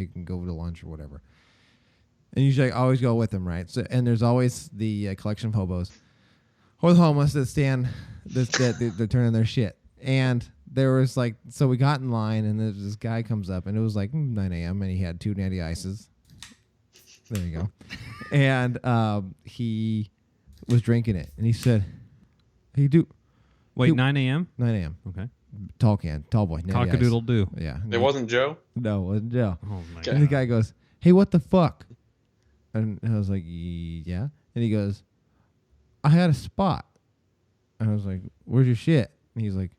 can go to lunch or whatever. And usually I always go with them, right? So and there's always the collection of hobos or the homeless that stand that they're turning their shit. And there was like, so we got in line, and this guy comes up, and it was like 9 a.m. and he had 2 natty ices. There you go. And he was drinking it, and he said, "Hey, dude, Wait, You- 9 a.m. 9 a.m. Okay. Tall boy, natty ice." Cockadoodle doo. Yeah. It wasn't Joe. No, it wasn't Joe. Oh my Okay. And the god. guy goes, "Hey, what the fuck?" And I was like, "Yeah." And he goes, "I had a spot." And I was like, "Where's your shit?" And he's like,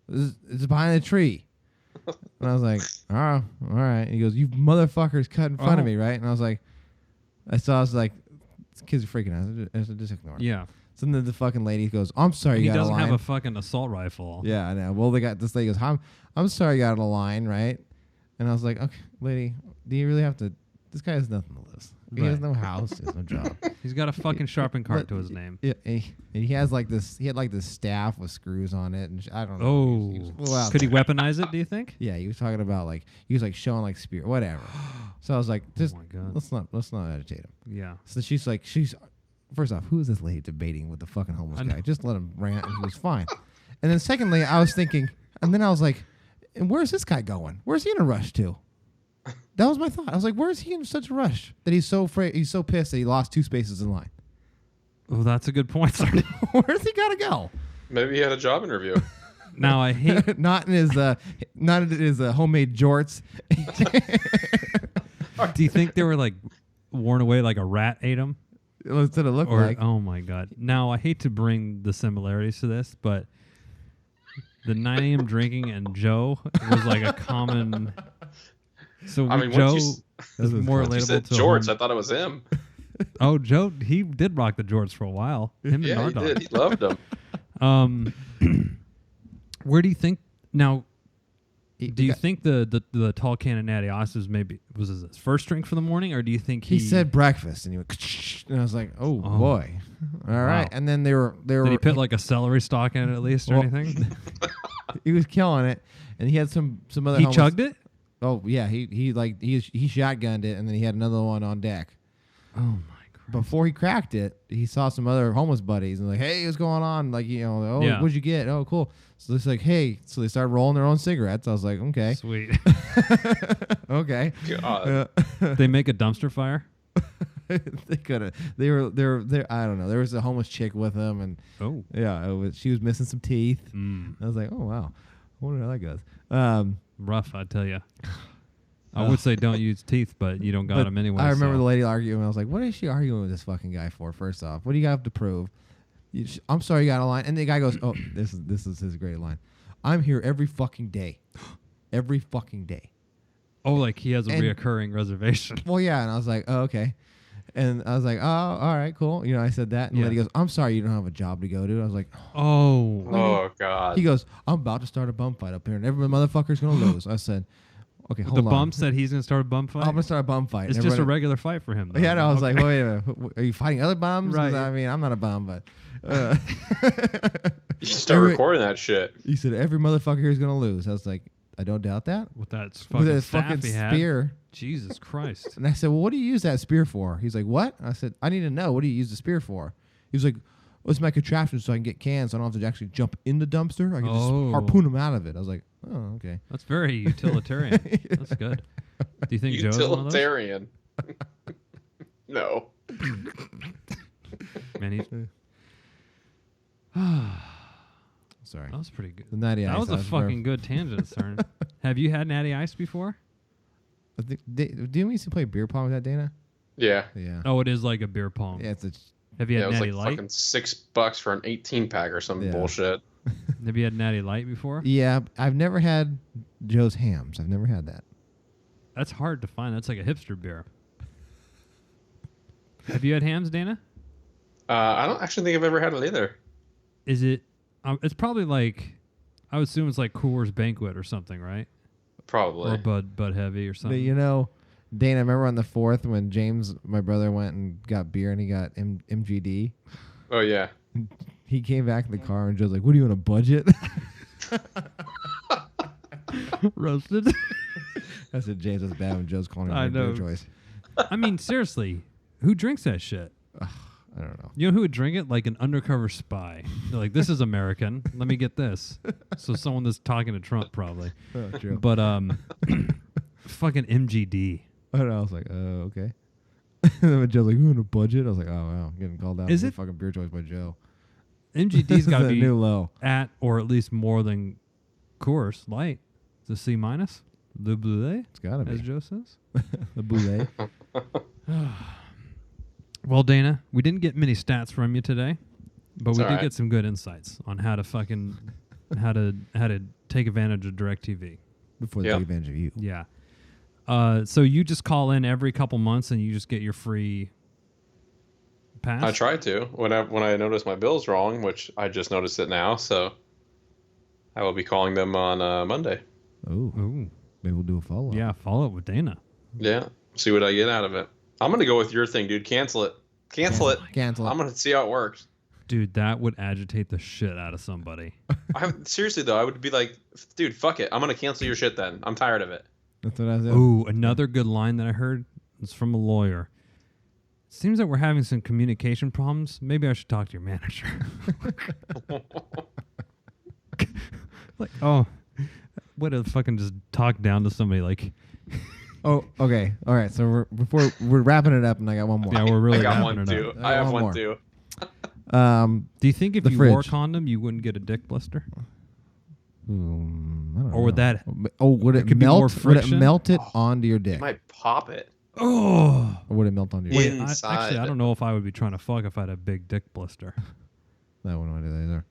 "It's behind the tree." And I was like, oh, all right. And he goes, you motherfuckers cut in front of me, right? And I was like, I was like, kids are freaking out. I said, just ignore it. Yeah. So then the fucking lady goes, I'm sorry, He you got doesn't a line. have a fucking assault rifle. Yeah, I know. Well, this lady goes, I'm sorry you got on a line, right? And I was like, okay, lady, do you really have to? This guy has nothing to lose. He has no house, he has no job. He's got a fucking sharpened cart to his name. Yeah, and he has like this. He had like this staff with screws on it, and I don't know. Oh, He was a little out could he there. weaponize it? Do you think? Yeah, he was talking about like he was like showing like spear, whatever. So I was like, just my God. let's not agitate him. Yeah. So she's first off, who is this lady debating with the fucking homeless guy? Just let him rant, and he was fine. And then secondly, I was thinking, and then I was like, and where's this guy going? Where's he in a rush to? That was my thought. I was like, where is he in such a rush that he's so afraid? He's so pissed that he lost 2 spaces in line. Oh, that's a good point, sir. Where's he got to go? Maybe he had a job interview. Now I hate. not in his homemade jorts. Do you think they were like worn away like a rat ate them? That's what it looked Or like. oh my God! Now I hate to bring the similarities to this, but the 9 a.m. drinking and Joe was like a common. So I mean, Joe once is more you relatable said to jorts, home- I thought it was him. Oh, Joe, he did rock the jorts for a while. Him Yeah, and he Nardog. did. He loved them. Where do you think now? He Do you got- think the tall can of Natty Ice was his first drink for the morning, or do you think he said breakfast, and he went, and I was like, oh boy, all right. Wow. And then they were Did he put like a celery stalk in it at least, or Well, anything? he was killing it, and he had some other. He homeless- chugged it. Oh yeah, he shotgunned it, and then he had another one on deck. Oh my God! Before he cracked it, he saw some other homeless buddies and like, hey, what's going on? Like, oh, Yeah. what'd you get? Oh, cool. So it's like, hey, so they started rolling their own cigarettes. I was like, okay, Sweet. okay. God. They make a dumpster fire. They could have. They were. I don't know. There was a homeless chick with them, and Oh. yeah, she was missing some teeth. I was like, oh wow, I wonder how that goes. Rough, I tell you. I would say don't use teeth, but you don't got But them anyway. I remember so. the lady arguing. I was like, what is she arguing with this fucking guy for? First off, what do you have to prove? I'm sorry, you got a line. And the guy goes, oh, this is his great line. I'm here every fucking day. Every fucking day. Oh, like he has a And- reoccurring reservation. Well, yeah. And I was like, oh, okay. And I was like, oh, all right, cool. I said that. And the Yeah. lady goes, I'm sorry you don't have a job to go to. I was like, Oh. Oh God. he goes, I'm about to start a bum fight up here, and every motherfucker's going to lose. I said, okay, hold The on. bum said he's going to start a bum fight? I'm going to start a bum fight. It's And just a everybody- regular fight for him. Though. Yeah, no, I was Okay. like, wait a minute. Are you fighting other bums? 'Cause Right. I mean, I'm not a bum, but You should start recording that shit. he said every motherfucker here is gonna lose. I was like, I don't doubt that. With that With fucking a staff fucking he had. spear. Jesus Christ. And I said, well, what do you use that spear for? He's like, what? I said, I need to know. What do you use the spear for? He was like, well, it's my contraption so I can get cans. So I don't have to actually jump in the dumpster. I can Oh. just harpoon them out of it. I was like, oh, okay. That's very utilitarian. That's good. Do you think Joe's one of those? Utilitarian. No. Man, he's, Sorry. that was pretty good. The natty That ice. was a fucking good tangent, Cern. Have you had Natty Ice before? I think, didn't we used to play beer pong with that, Dana? Yeah. Yeah. Oh, it is like a beer pong. Yeah, it's a. Have you Yeah, had it was Natty like Light? fucking $6 for an 18-pack or some Yeah. bullshit. Have you had Natty Light before? Yeah, I've never had Joe's Hams. I've never had that. That's hard to find. That's like a hipster beer. Have you had hams, Dana? I don't actually think I've ever had it either. Is it? It's probably like, I would assume it's like Coors Banquet or something, right? Probably. Or Bud Heavy or But something. Dana, remember on the 4th when James, my brother, went and got beer and he got MGD? Oh, yeah. He came back in the car and Joe's like, what are you on a budget? Roasted. I said, James, that's bad when Joe's calling him I a beer know. choice. I mean, seriously, who drinks that shit? I don't know. You know who would drink it? Like an undercover spy. They're like, this is American. Let me get this. So someone that's talking to Trump probably. Oh, true. But fucking MGD. I don't know. I was like, oh, okay. And then when Joe's like, you on a budget? I was like, oh, wow. I'm getting called out Is for it- fucking beer choice by Joe. MGD's This got is to a be new low. at or at least more than Coors Light. It's a C minus. Le Bleuet, It's got to as be. Joe says. The boulet. Well, Dana, we didn't get many stats from you today, but It's we all did right. get some good insights on how to fucking how to take advantage of DirectTV. before they Yeah. take advantage of you. Yeah. So you just call in every couple months and you just get your free pass? I try to when I notice my bill's wrong, which I just noticed it now. So I will be calling them on Monday. Oh, Ooh. maybe we'll do a follow-up. Yeah, follow up with Dana. Yeah, see what I get out of it. I'm gonna go with your thing, dude. Cancel it. Cancel it. Cancel it. I'm gonna see how it works. Dude, that would agitate the shit out of somebody. Seriously though, I would be like, dude, fuck it. I'm gonna cancel your shit then. I'm tired of it. That's what I said. Ooh, another good line that I heard is from a lawyer. Seems that we're having some communication problems. Maybe I should talk to your manager. Like, oh, what a fucking just talk down to somebody like. Oh, okay. All right. So we're wrapping it up, and I got one more. Yeah, we're really I got wrapping one it too. up. I have one one more. too. Do you think if The you wore a fridge. condom, you wouldn't get a dick blister? I don't Or would know. that? Oh, would it could be more melt? Would it friction? melt it Oh, onto your You dick, might pop it. Oh, or would it melt onto your wait. dick? Inside. Actually, I don't know if I would be trying to fuck if I had a big dick blister. That wouldn't want to do that either.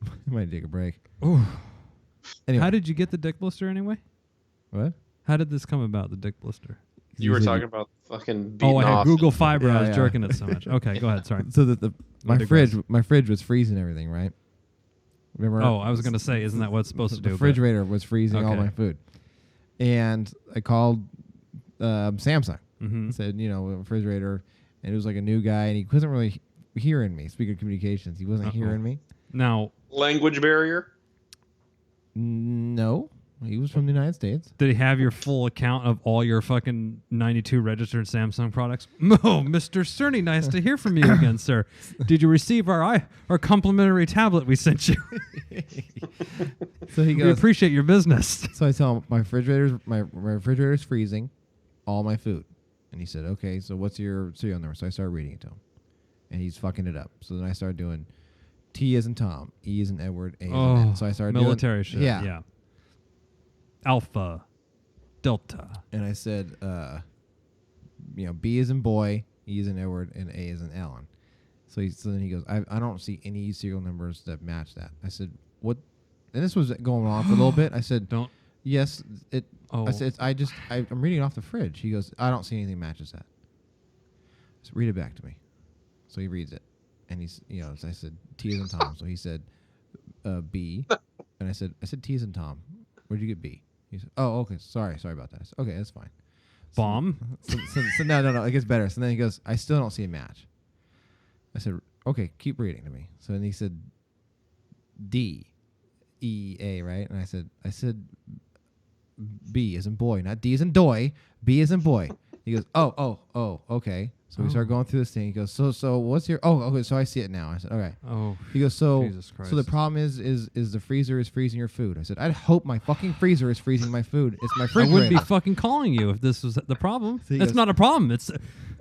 I might take a break. Ooh. Anyway, How did you get the dick blister anyway? what? How did this come about, the dick blister? You were Usually- talking about fucking beating Oh, I had off. Google Fiber. Yeah, I was yeah. jerking it so much. Okay, go ahead. Sorry. So that my digress. fridge was freezing everything, right? Remember? Oh, I was gonna say, isn't that what it's supposed to do? The But- refrigerator was freezing all Okay. my food, and I called Samsung. Mhm. I said, refrigerator, and it was like a new guy, and he wasn't really hearing me. Speaking of communications, he wasn't Uh-oh. hearing me. Now, Language barrier. No, he was from the United States. did he have your full account of all your fucking 92 registered Samsung products? Oh, Mr. Cerny, nice to hear from you again, sir. Did you receive our complimentary tablet we sent you? So he We goes. appreciate your business. So I tell him my refrigerator's freezing all my food, and he said, "Okay, so what's your serial number?" So I started reading it to him, and he's fucking it up. So then I started doing T as in Tom, E as in Edward, A as in N. So I started military doing, shit. Yeah. Yeah. Alpha, Delta. And I said, B as in boy, E as in Edward, and A as in Alan. So then he goes, I don't see any serial numbers that match that. I said, what? And this was going on for a little bit. I said, Don't. yes, it. Oh. I said, I'm reading it off the fridge. He goes, I don't see anything matches that. So read it back to me. So he reads it, and he's, so I said T as in Tom. So he said, B, and I said T as in Tom. Where'd you get B? He said, oh, okay, sorry about that. I said, okay, that's fine. Bomb? So no, it gets better. So then he goes, I still don't see a match. I said, okay, keep reading to me. So then he said, D, E, A, right? And I said, B as in boy, not D as in doy, B as in boy. He goes, oh, okay. So we start going through this thing. He goes, so what's your? Oh, okay. So I see it now. I said, okay. Oh. He goes, so Jesus Christ. the problem is the freezer is freezing your food. I said, I'd hope my fucking freezer is freezing my food. It's my I refrigerator. wouldn't be fucking calling you if this was the problem. So he That's goes- not a problem. It's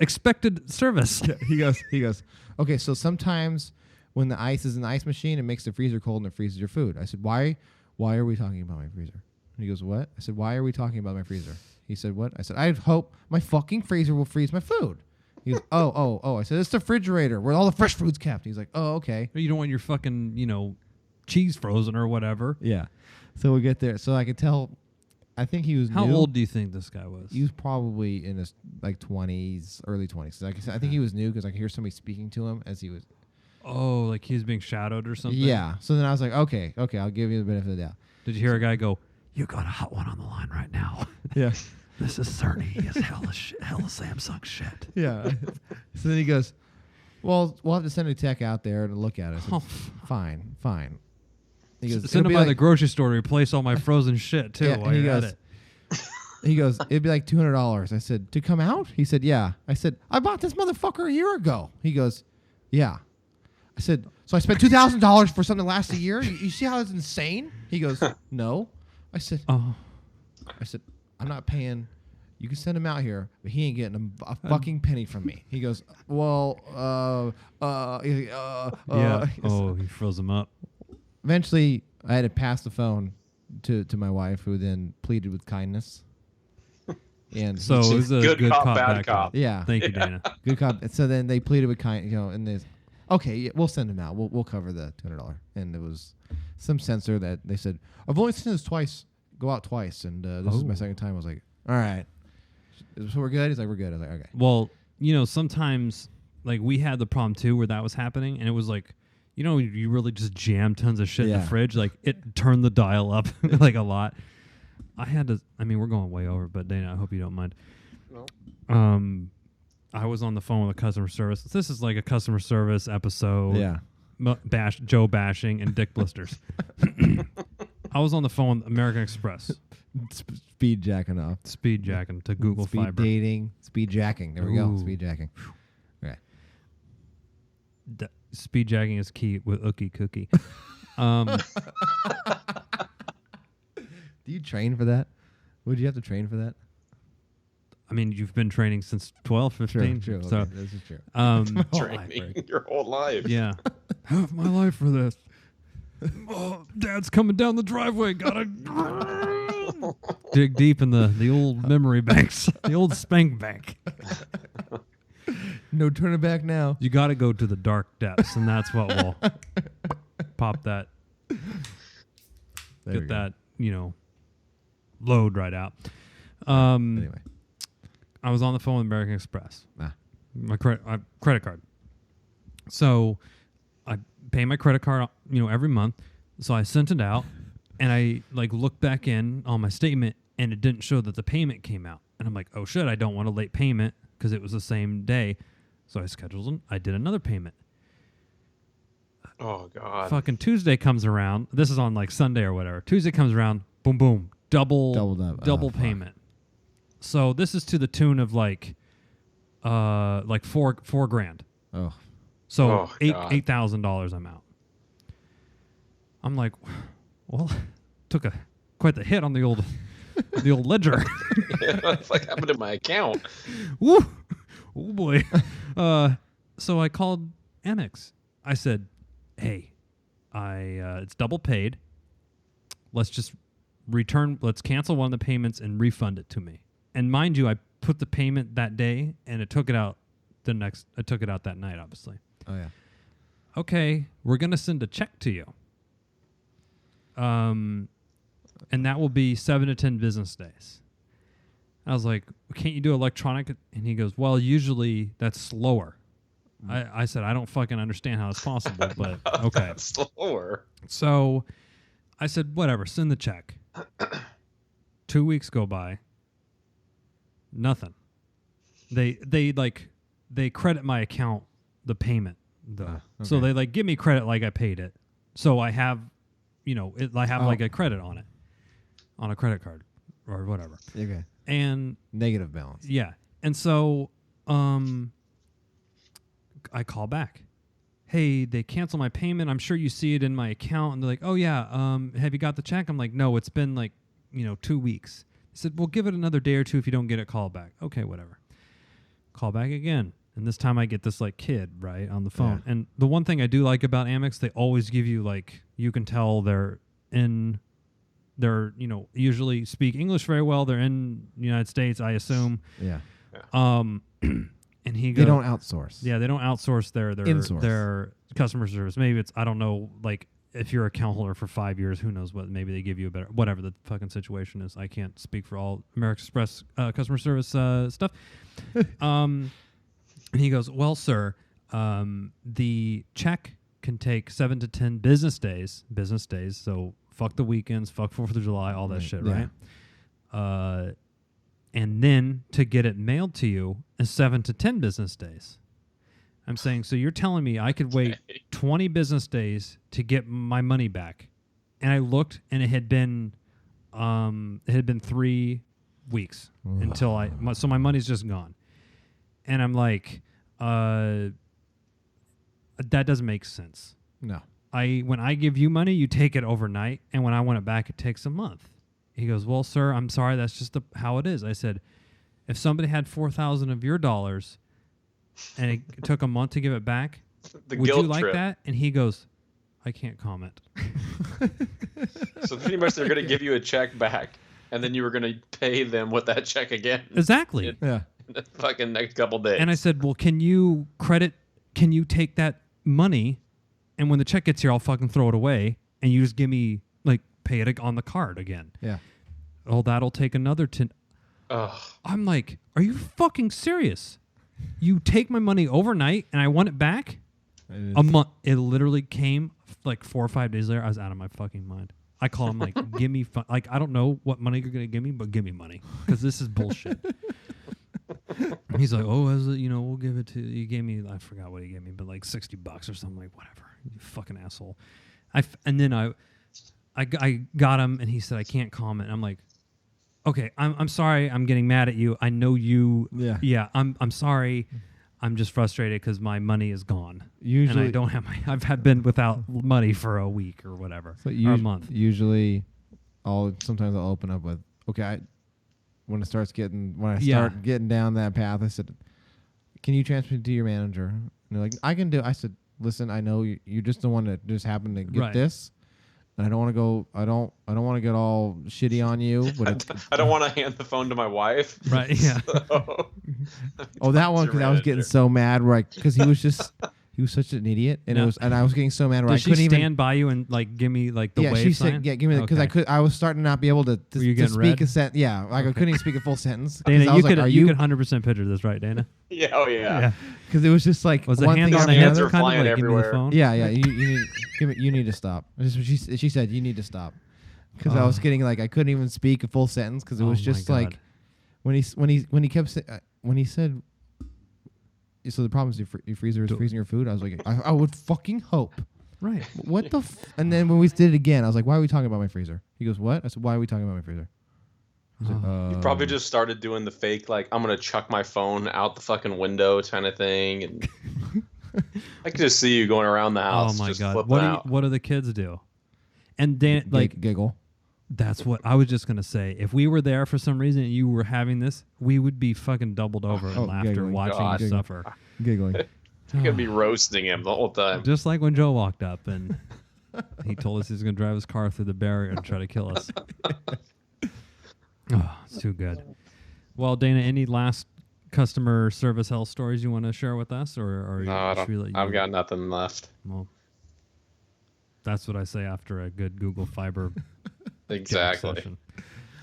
expected service. he goes, okay, so sometimes when the ice is in the ice machine, it makes the freezer cold and it freezes your food. I said, why are we talking about my freezer? And he goes, what? I said, why are we talking about my freezer? He said, what? I said, I hope my fucking freezer will freeze my food. He goes, oh. I said, it's the refrigerator where all the fresh food's kept. He's like, oh, okay. You don't want your fucking, cheese frozen or whatever. Yeah. So we get there. So I could tell, I think he was How new. old do you think this guy was? He was probably in his like 20s, early 20s. Like I said, I think he was new because I could hear somebody speaking to him as he was. Oh, like he was being shadowed or something? Yeah. So then I was like, okay, I'll give you the benefit of the doubt. Did you hear a guy go, you got a hot one on the line right now? Yeah. This is Cerny. He is hella Samsung shit. Yeah. So then he goes, well, we'll have to send a tech out there to look at it. I said, Oh. Fine. He goes, Send it'll him be by like, the grocery store to replace all my frozen shit, too, Yeah, while and he you're at goes- it. he goes, it'd be like $200. I said, to come out? He said, yeah. I said, I bought this motherfucker a year ago. He goes, yeah. I said, so I spent $2,000 for something that lasts a year? You see how it's insane? He goes, no. I said, Oh. I'm not paying. You can send him out here, but he ain't getting a fucking penny from me. He goes, well, Yeah. Oh, he froze him up. Eventually, I had to pass the phone to my wife, who then pleaded with kindness. And So it was a Good good cop, cop, bad bad cop. yeah, Thank you, Dana. good cop. And so then they pleaded with kind, and there's, okay, yeah, we'll send him out. We'll cover the $200. And there was some censor that they said, I've only seen this twice. go out twice, and this is my second time. I was like, all right, so we're good. He's like, we're good. I was like, okay. Well, sometimes like we had the problem too where that was happening, and it was like, you really just jam tons of shit in the fridge. Like it turned the dial up like a lot. I had to. I mean, we're going way over, but Dana, I hope you don't mind. No. I was on the phone with a customer service. This is like a customer service episode. Yeah. Joe bashing and dick blisters. I was on the phone with American Express. Speed jacking off. Speed jacking to Google Speed Fiber. dating. Speed jacking. There we go. Ooh. Speed jacking. Okay. Speed jacking is key with Ookie Cookie. Do you train for that? Would you have to train for that? I mean, you've been training since 12, 15. True. So, Okay, this is true. Training your whole life. Yeah. Half my life for this. Oh, Dad's coming down the driveway. Gotta dig deep in the old memory banks, the old spank bank. No turning back now. You got to go to the dark depths, and that's what will pop that, There we get go. that, load right out. Anyway. I was on the phone with American Express. Ah. My credit card. So I pay my credit card, every month. So I sent it out, and I looked back in on my statement, and it didn't show that the payment came out. And I'm like, oh shit, I don't want a late payment because it was the same day. So I scheduled them. I did another payment. Oh God. Fucking Tuesday comes around. This is on Sunday or whatever. Tuesday comes around. Boom, boom. Double payment. So this is to the tune of $4,000. Oh. So God. $8,000 I'm out. I'm like, well, took quite the hit on the old ledger. It's like happened to my account. Woo! Oh boy. So I called Amex. I said, hey, it's double paid. Let's cancel one of the payments and refund it to me. And mind you, I put the payment that day, and it took it out I took it out that night, obviously. Oh yeah. Okay, we're going to send a check to you. And that will be 7 to 10 business days. I was like, can't you do electronic? And he goes, well, usually that's slower. I said, I don't fucking understand how it's possible, but okay. Slower. So I said, whatever, send the check. 2 weeks go by. Nothing. They credit my account the payment though. Okay. So they give me credit like I paid it. So I have I have a credit on it. On a credit card or whatever. Okay. And Negative balance. yeah. And so I call back. Hey, they cancel my payment. I'm sure you see it in my account. And they're like, oh yeah, have you got the check? I'm like, no, it's been 2 weeks. They said, well, give it another day or two. If you don't get it, call back. Okay, whatever. Call back again. And this time I get this kid, right, on the phone. Yeah. And the one thing I do like about Amex, they always give you you can tell they're usually speak English very well. They're in the United States, I assume. Yeah. And he goes, They don't outsource. yeah, they don't outsource Insource. their customer service. Maybe it's, I don't know, if you're a account holder for 5 years, who knows what, maybe they give you a better, whatever the fucking situation is. I can't speak for all American Express customer service stuff. And he goes, well, sir, the check can take 7 to 10 business days. So fuck the weekends, fuck 4th of July, all that shit, Yeah. right? And then to get it mailed to you is 7 to 10 business days. I'm saying, so you're telling me I could wait 20 business days to get my money back. And I looked, and it had been 3 weeks until so my money's just gone. And I'm like, that doesn't make sense. No. When I give you money, you take it overnight, and when I want it back, it takes a month. He goes, well, sir, I'm sorry, that's just how it is. I said, if somebody had 4,000 of your dollars and it took a month to give it back, The would you guilt like trip. that? And he goes, I can't comment. So pretty much they're going to give you a check back, and then you were going to pay them with that check again. Exactly. Yeah. In the fucking next couple days. And I said, well, can you take that money, and when the check gets here, I'll fucking throw it away, and you just give me, pay it on the card again. Yeah. Oh, that'll take another 10. Ugh. I'm like, are you fucking serious? You take my money overnight and I want it back? A month. It literally came like 4 or 5 days later. I was out of my fucking mind. I call him like, give me like, I don't know what money you're gonna give me, but give me money because this is bullshit. He's like, oh, we'll give it to you. He gave me, I forgot what he gave me, but like $60 or something. Like, whatever, you fucking asshole. And then I got him, and he said I can't comment. I'm like, okay, I'm sorry. I'm getting mad at you. I know you. Yeah. I'm sorry. I'm just frustrated because my money is gone. Usually, and I don't have I've been without money for a week or whatever, or a month. Usually, sometimes I'll open up with, okay, when I start getting down that path, I said, can you transfer to your manager? And they're like, I can do it. I said, listen, I know you're just the one that just happened to get this. And I don't want to go. I don't want to get all shitty on you. But I don't want to hand the phone to my wife. Right? Yeah. So. That one because I was getting so mad, right? Because he was such an idiot, and I was getting so mad. Where I couldn't even stand by you and like give me like the wave she sign? said, give me because I was starting to not be able to speak red? a sentence. Yeah, like I couldn't even speak a full sentence. Dana, you could 100% picture this, right, Dana? Yeah. Oh yeah. Because it was just like was one hand on the hands are kind of like give me the phone. Yeah. You need to stop. She said you need to stop because I was getting like I couldn't even speak a full sentence because it was just like when he said. So the problem is your freezer is freezing your food. I was like, I would fucking hope. Right. What the and then when we did it again, I was like, why are we talking about my freezer? He goes, what? I said, why are we talking about my freezer? You probably just started doing the fake, like, I'm going to chuck my phone out the fucking window kind of thing. And I could just see you going around the house. Oh, my just God. Out. What do the kids do? And Dan, like, giggle. That's what I was just going to say. If we were there for some reason and you were having this, we would be fucking doubled over in laughter giggling. watching you suffer. Giggling. You're going to be roasting him the whole time. Just like when Joe walked up and he told us he was going to drive his car through the barrier and try to kill us. Oh, it's too good. Well, Dana, any last customer service health stories you want to share with us? No, I've got nothing left. Well, that's what I say after a good Google Fiber exactly session.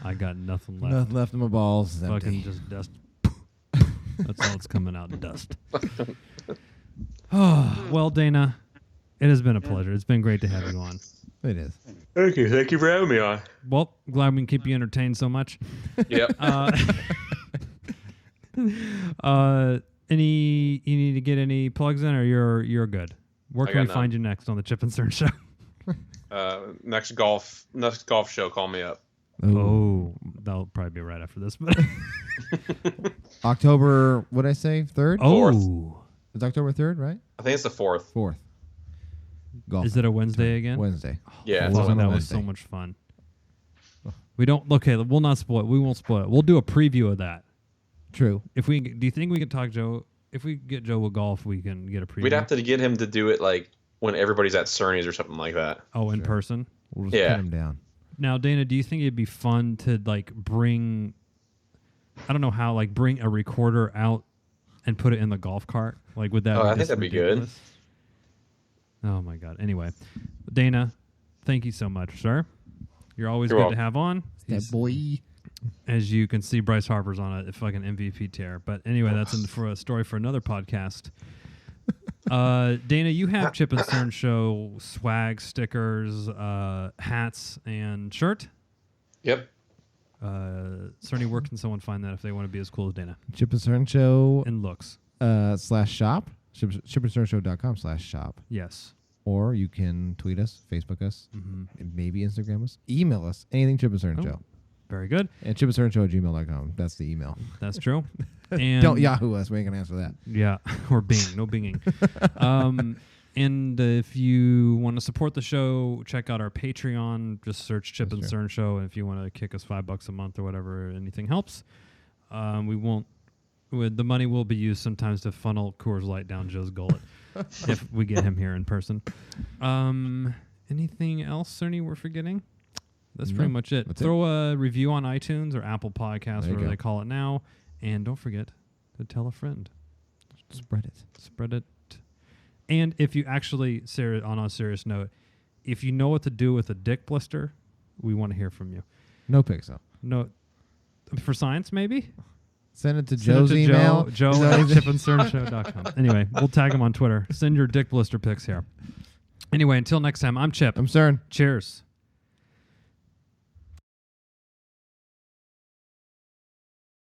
I got nothing left. Nothing left in my balls. Fucking just dust. That's all that's coming out, dust. Oh, well, Dana, it has been a pleasure. It's been great to have you on. It is. Thank you for having me on. Well, glad we can keep you entertained so much. Yep. You need to get any plugs in, or you're good? Where can we find you next on the Chip and Cern show? Next golf show, call me up. Oh, that'll probably be right after this. But October, what did I say? 3rd? Oh. It's October 3rd, right? I think it's the 4th. 4th. Golf. Is it a Wednesday again? Wednesday. Yeah. That was so much fun. We don't. Okay, we'll not spoil it. We won't spoil it. We'll do a preview of that. True. Do you think we can talk Joe? If we get Joe with golf, we can get a preview. We'd have to get him to do it like when everybody's at Cerny's or something like that. Oh, in person? We'll just pin him down. Now, Dana, do you think it'd be fun to like bring, I don't know how, like bring a recorder out and put it in the golf cart? Like, would that be I think that'd ridiculous? be good. Oh, my God. Anyway, Dana, thank you so much, sir. You're always You're good welcome. to have on. That boy. As you can see, Bryce Harper's on a fucking MVP tear. But anyway, that's for a story for another podcast. Dana, you have Chip and Cern show swag, stickers, hats, and shirt. Yep. Cerny, where can someone find that if they want to be as cool as Dana? Chip and Cern show And looks. /shop. chipandcernshow.com/shop. Yes. Or you can tweet us, Facebook us, and maybe Instagram us, email us, anything Chip and Cern show. Very good. And chipandcernshow@gmail.com. That's the email. That's true. And don't Yahoo us. We ain't going to answer that. Yeah. Or Bing. No binging. And if you want to support the show, check out our Patreon. Just search Chip and Cern Show. And if you want to kick us $5 a month or whatever, anything helps. We won't. The money will be used sometimes to funnel Coors Light down Joe's gullet if we get him here in person. Anything else, Cerny, we're forgetting? That's pretty much it. Throw a review on iTunes or Apple Podcasts, whatever they call it now. And don't forget to tell a friend. Spread it. And if you actually, on a serious note, if you know what to do with a dick blister, we want to hear from you. No pics, though. No, for science maybe. Send it to Send Joe's it to email. Joe at chipandcernshow.com. Anyway, we'll tag him on Twitter. Send your dick blister pics here. Anyway, until next time, I'm Chip. I'm Cern. Cheers.